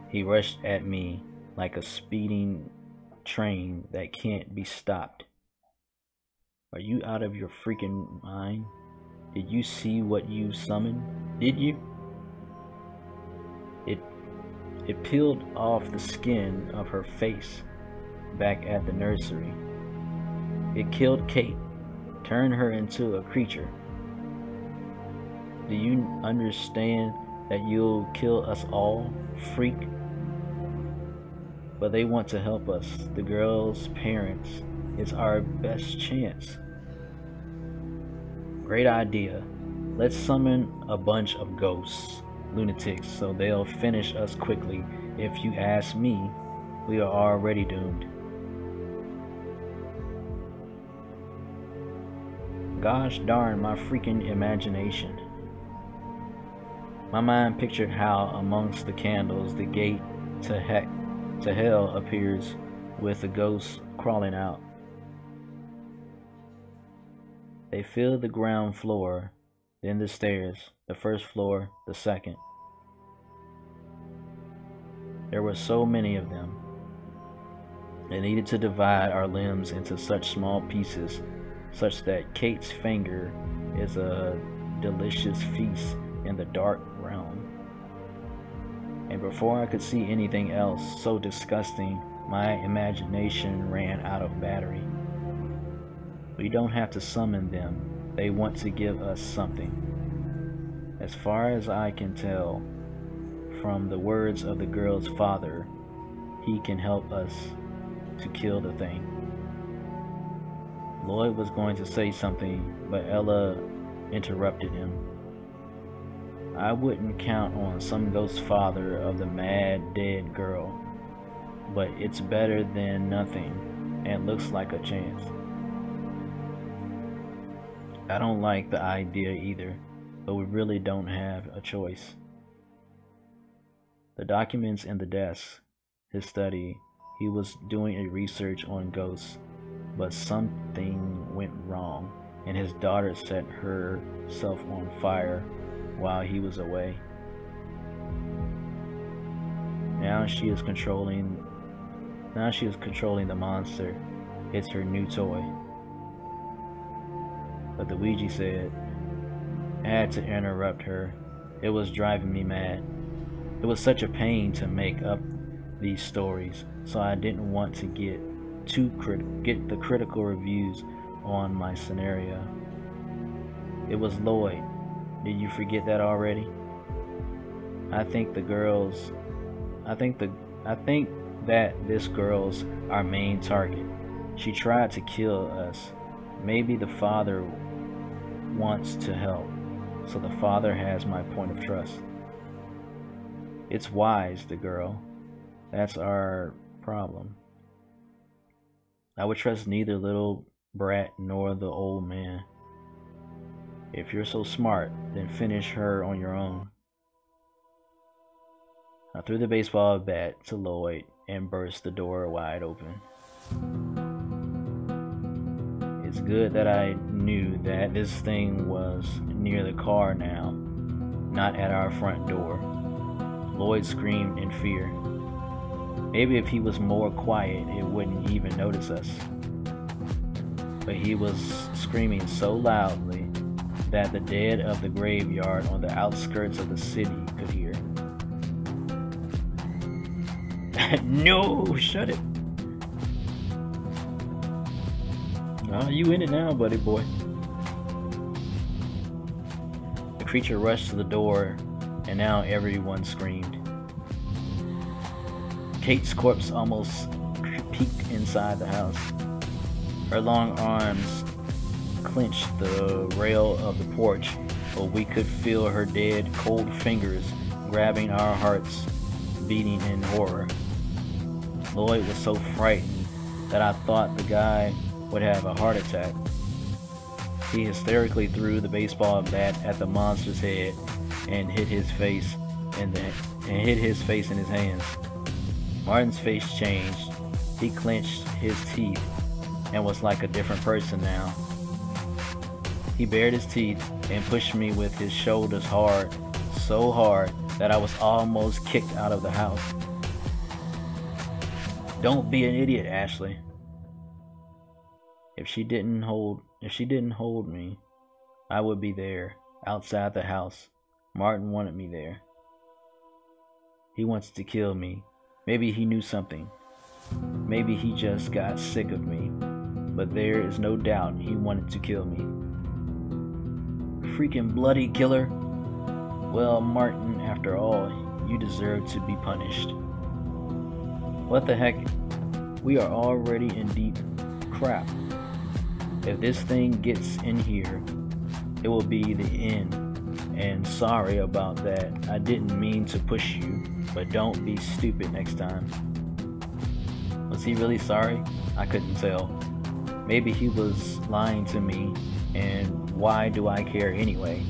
He rushed at me like a speeding train that can't be stopped. Are you out of your freaking mind? Did you see what you summoned? Did you? It peeled off the skin of her face back at the nursery. It killed Kate, turned her into a creature. Do you understand that you'll kill us all, freak? But they want to help us, the girl's parents. It's our best chance. Great idea. Let's summon a bunch of ghosts, lunatics, so they'll finish us quickly. If you ask me, we are already doomed. Gosh darn my freaking imagination. My mind pictured how amongst the candles the gate to hell appears with the ghosts crawling out. They fill the ground floor, then the stairs, the first floor, the second. There were so many of them. They needed to divide our limbs into such small pieces, such that Kate's finger is a delicious feast in the dark realm. And before I could see anything else so disgusting, my imagination ran out of battery. We don't have to summon them. They want to give us something. As far as I can tell from the words of the girl's father, he can help us to kill the thing. Lloyd was going to say something, but Ella interrupted him. I wouldn't count on some ghost father of the mad dead girl, but it's better than nothing and looks like a chance. I don't like the idea either, but we really don't have a choice. The documents in the desk, his study, he was doing a research on ghosts, but something went wrong, and his daughter set herself on fire while he was away. Now she is controlling the monster. It's her new toy. But the Ouija said, I had to interrupt her. It was driving me mad. It was such a pain to make up these stories, so I didn't want to get the critical reviews on my scenario. It was Lloyd. Did you forget that already? I think that this girl's our main target. She tried to kill us. Maybe the father wants to help, so the father has my point of trust. It's wise, the girl. That's our problem. I would trust neither little brat nor the old man. If you're so smart, then finish her on your own. I threw the baseball bat to Lloyd and burst the door wide open. It's good that I knew that this thing was near the car now, not at our front door. Lloyd screamed in fear. Maybe if he was more quiet, it wouldn't even notice us. But he was screaming so loudly that the dead of the graveyard on the outskirts of the city could hear. No, shut it. Oh, you in it now, buddy boy. The creature rushed to the door, and now everyone screamed. Kate's corpse almost peeked inside the house. Her long arms clenched the rail of the porch, but we could feel her dead, cold fingers grabbing our hearts, beating in horror. Lloyd was so frightened that I thought the guy would have a heart attack. He hysterically threw the baseball bat at the monster's head and hit his face in his hands. Martin's face changed. He clenched his teeth and was like a different person now. He bared his teeth and pushed me with his shoulders hard, so hard that I was almost kicked out of the house. Don't be an idiot, Ashley. If she didn't hold If she didn't hold me, I would be there, outside the house. Martin wanted me there. He wants to kill me. Maybe he knew something. Maybe he just got sick of me. But there is no doubt he wanted to kill me. Freaking bloody killer. Well, Martin, after all, you deserve to be punished. What the heck? We are already in deep crap. If this thing gets in here, it will be the end. And sorry about that. I didn't mean to push you, but don't be stupid next time. Was he really sorry? I couldn't tell. Maybe he was lying to me, and why do I care anyway?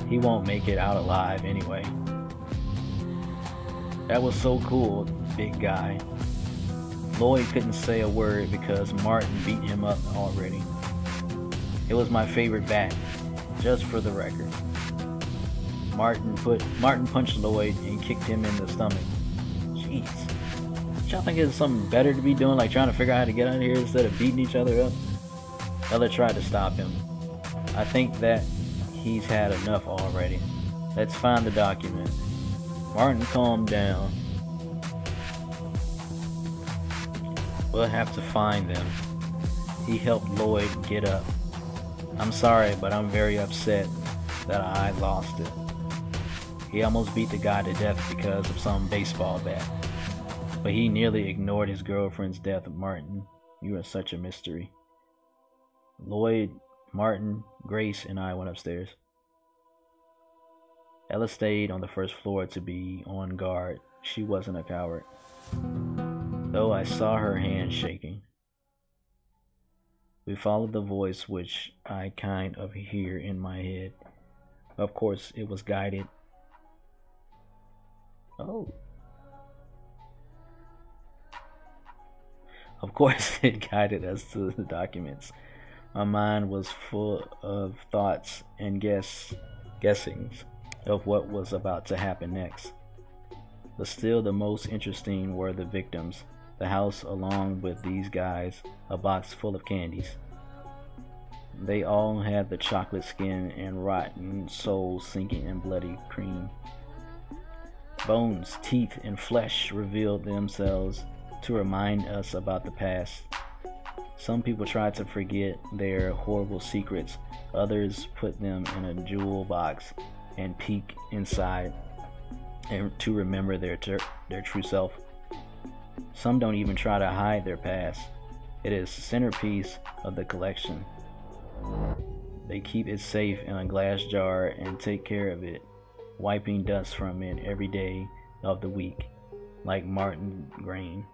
He won't make it out alive anyway. That was so cool, big guy. Lloyd couldn't say a word because Martin beat him up already. It was my favorite bat, just for the record. Martin punched Lloyd and kicked him in the stomach. Jeez. Y'all think it's something better to be doing, like trying to figure out how to get out of here instead of beating each other up? Ella tried to stop him. I think that he's had enough already. Let's find the document. Martin calmed down. We'll have to find them. He helped Lloyd get up. I'm sorry, but I'm very upset that I lost it. He almost beat the guy to death because of some baseball bat. But he nearly ignored his girlfriend's death. Martin, you are such a mystery. Lloyd, Martin, Grace, and I went upstairs. Ella stayed on the first floor to be on guard. She wasn't a coward, though I saw her hand shaking. We followed the voice, which I kind of hear in my head. Of course, it was guided. Oh. Of course, it guided us to the documents. My mind was full of thoughts and guessings of what was about to happen next. But still, the most interesting were the victims, the house along with these guys, a box full of candies. They all had the chocolate skin and rotten souls sinking in bloody cream. Bones, teeth, and flesh revealed themselves to remind us about the past. Some people tried to forget their horrible secrets. Others put them in a jewel box and peek inside and to remember their true self. Some don't even try to hide their past. It is the centerpiece of the collection. They keep it safe in a glass jar and take care of it, wiping dust from it every day of the week, like Martin Green.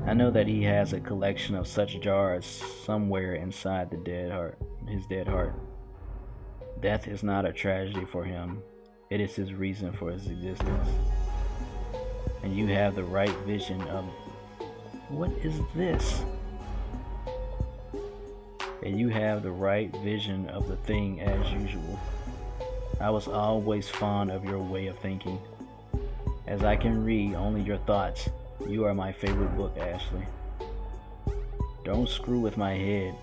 I know that he has a collection of such jars somewhere inside his dead heart. Death is not a tragedy for him. It is his reason for his existence. And you have the right vision of... What is this? And you have the right vision of the thing as usual. I was always fond of your way of thinking. As I can read only your thoughts, you are my favorite book, Ashley. Don't screw with my head,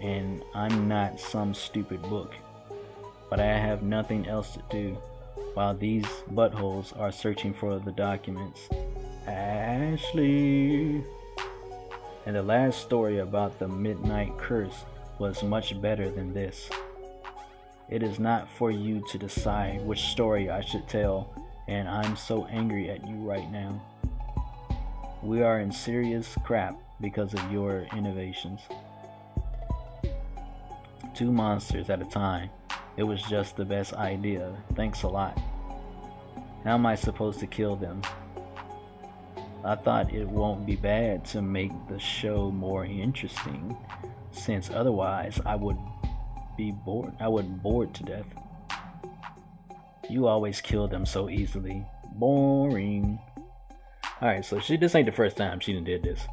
and I'm not some stupid book. But I have nothing else to do while these buttholes are searching for the documents. Ashley. And the last story about the midnight curse was much better than this. It is not for you to decide which story I should tell, and I'm so angry at you right now. We are in serious crap because of your innovations. 2 monsters at a time. It was just the best idea. Thanks a lot. How am I supposed to kill them? I thought it won't be bad to make the show more interesting, since otherwise I would be bored. I would bored to death. You always kill them so easily. Boring. Alright, so this ain't the first time she done did this.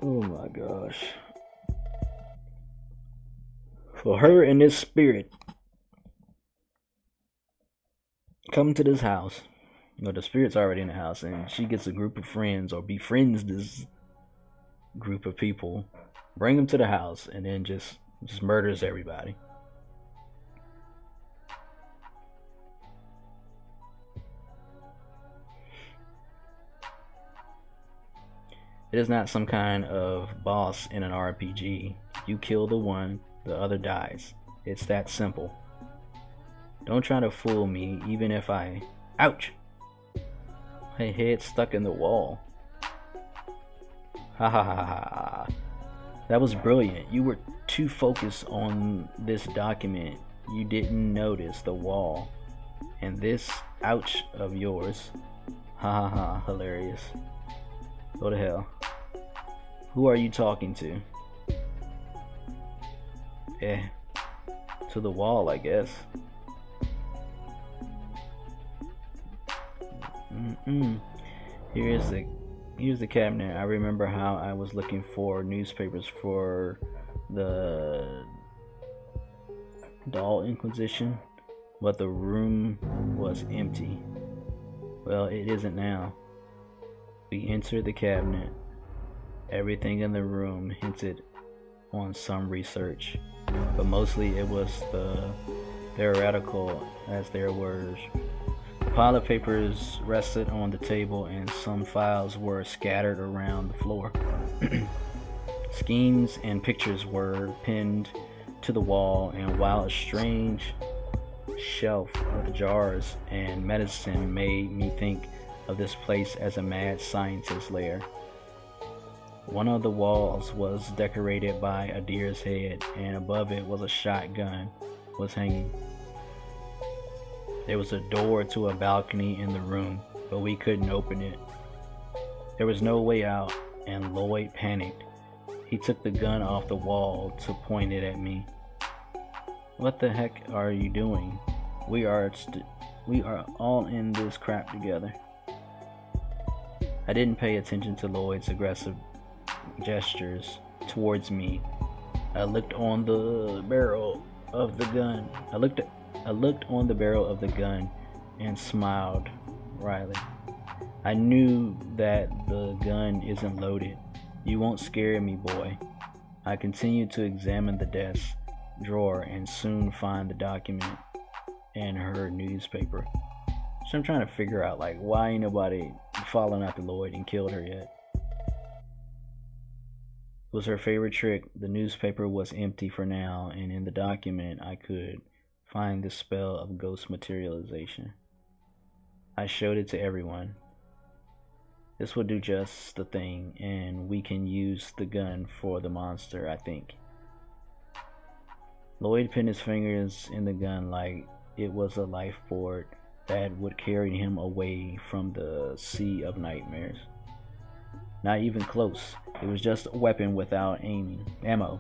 Oh my gosh. For her and this spirit come to this house. You know, the spirit's already in the house, and she gets a group of friends, or befriends this group of people, bring them to the house, and then just murders everybody. It is not some kind of boss in an RPG. You kill the one, the other dies. It's that simple. Don't try to fool me, even if I... Ouch! My head's stuck in the wall. Ha ha ha ha. That was brilliant. You were too focused on this document. You didn't notice the wall. And this ouch of yours. Ha ha ha. Hilarious. Go to hell. Who are you talking to? To the wall, I guess. Here's the cabinet. I remember how I was looking for newspapers for the Doll Inquisition, but the room was empty. Well, it isn't now. We entered the cabinet. Everything in the room hinted on some research, but mostly it was the theoretical as their words. A pile of papers rested on the table and some files were scattered around the floor. Schemes and pictures were pinned to the wall, and while a strange shelf with jars and medicine made me think of this place as a mad scientist's lair. One of the walls was decorated by a deer's head, and above it was a shotgun was hanging. There was a door to a balcony in the room, but we couldn't open it. There was no way out, and Lloyd panicked. He took the gun off the wall to point it at me. What the heck are you doing? We are all in this crap together. I didn't pay attention to Lloyd's aggressive gestures towards me. I looked on the barrel of the gun. I looked on the barrel of the gun and smiled wryly. I knew that the gun isn't loaded. You won't scare me, boy. I continued to examine the desk drawer and soon find the document and her newspaper. So I'm trying to figure out, like, why ain't nobody fallen after Lloyd and killed her yet? It was her favorite trick. The newspaper was empty for now, and in the document I could find the spell of ghost materialization. I showed it to everyone. This will do just the thing, and we can use the gun for the monster, I think. Lloyd pinned his fingers in the gun like it was a lifeboard that would carry him away from the sea of nightmares. Not even close. It was just a weapon without ammo.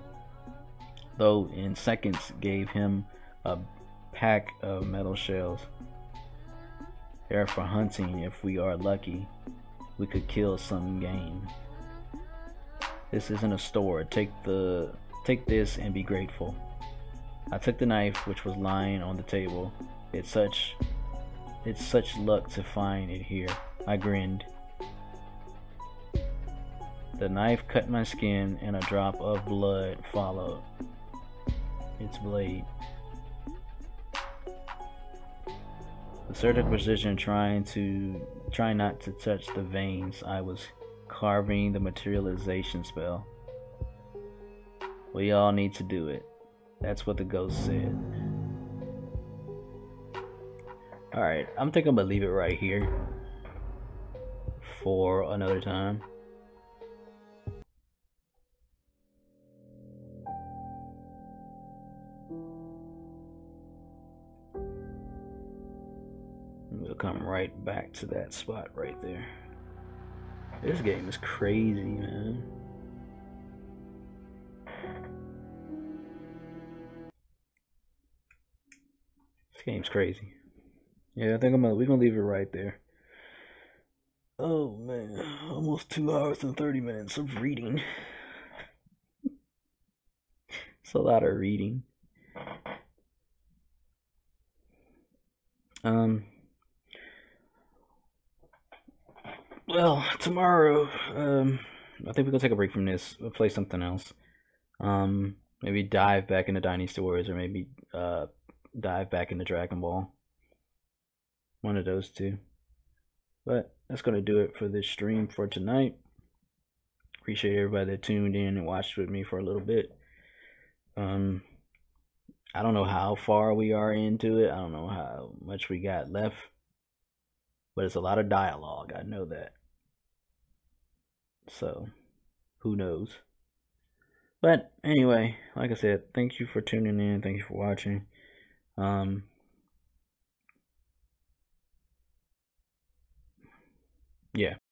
Though in seconds gave him a pack of metal shells. They're for hunting. If we are lucky, we could kill some game. This isn't a store. Take this and be grateful. I took the knife, which was lying on the table. It's such luck to find it here. I grinned. The knife cut my skin and a drop of blood followed its blade. The surgical precision trying not to touch the veins. I was carving the materialization spell. We all need to do it. That's what the ghost said. Alright, I'm thinking I'm gonna leave it right here for another time. We'll come right back to that spot right there. This game is crazy, man. This game's crazy. Yeah, I think we're gonna leave it right there. Oh man, almost 2 hours and 30 minutes of reading. It's a lot of reading. Well, tomorrow, I think we're gonna take a break from this. We'll play something else. Maybe dive back into Dynasty Warriors, or maybe dive back into Dragon Ball. One of those two. But that's gonna do it for this stream for tonight. Appreciate everybody that tuned in and watched with me for a little bit. I don't know how far we are into it. I don't know how much we got left. But it's a lot of dialogue. I know that. So, who knows? But anyway, like I said, thank you for tuning in. Thank you for watching. Yeah.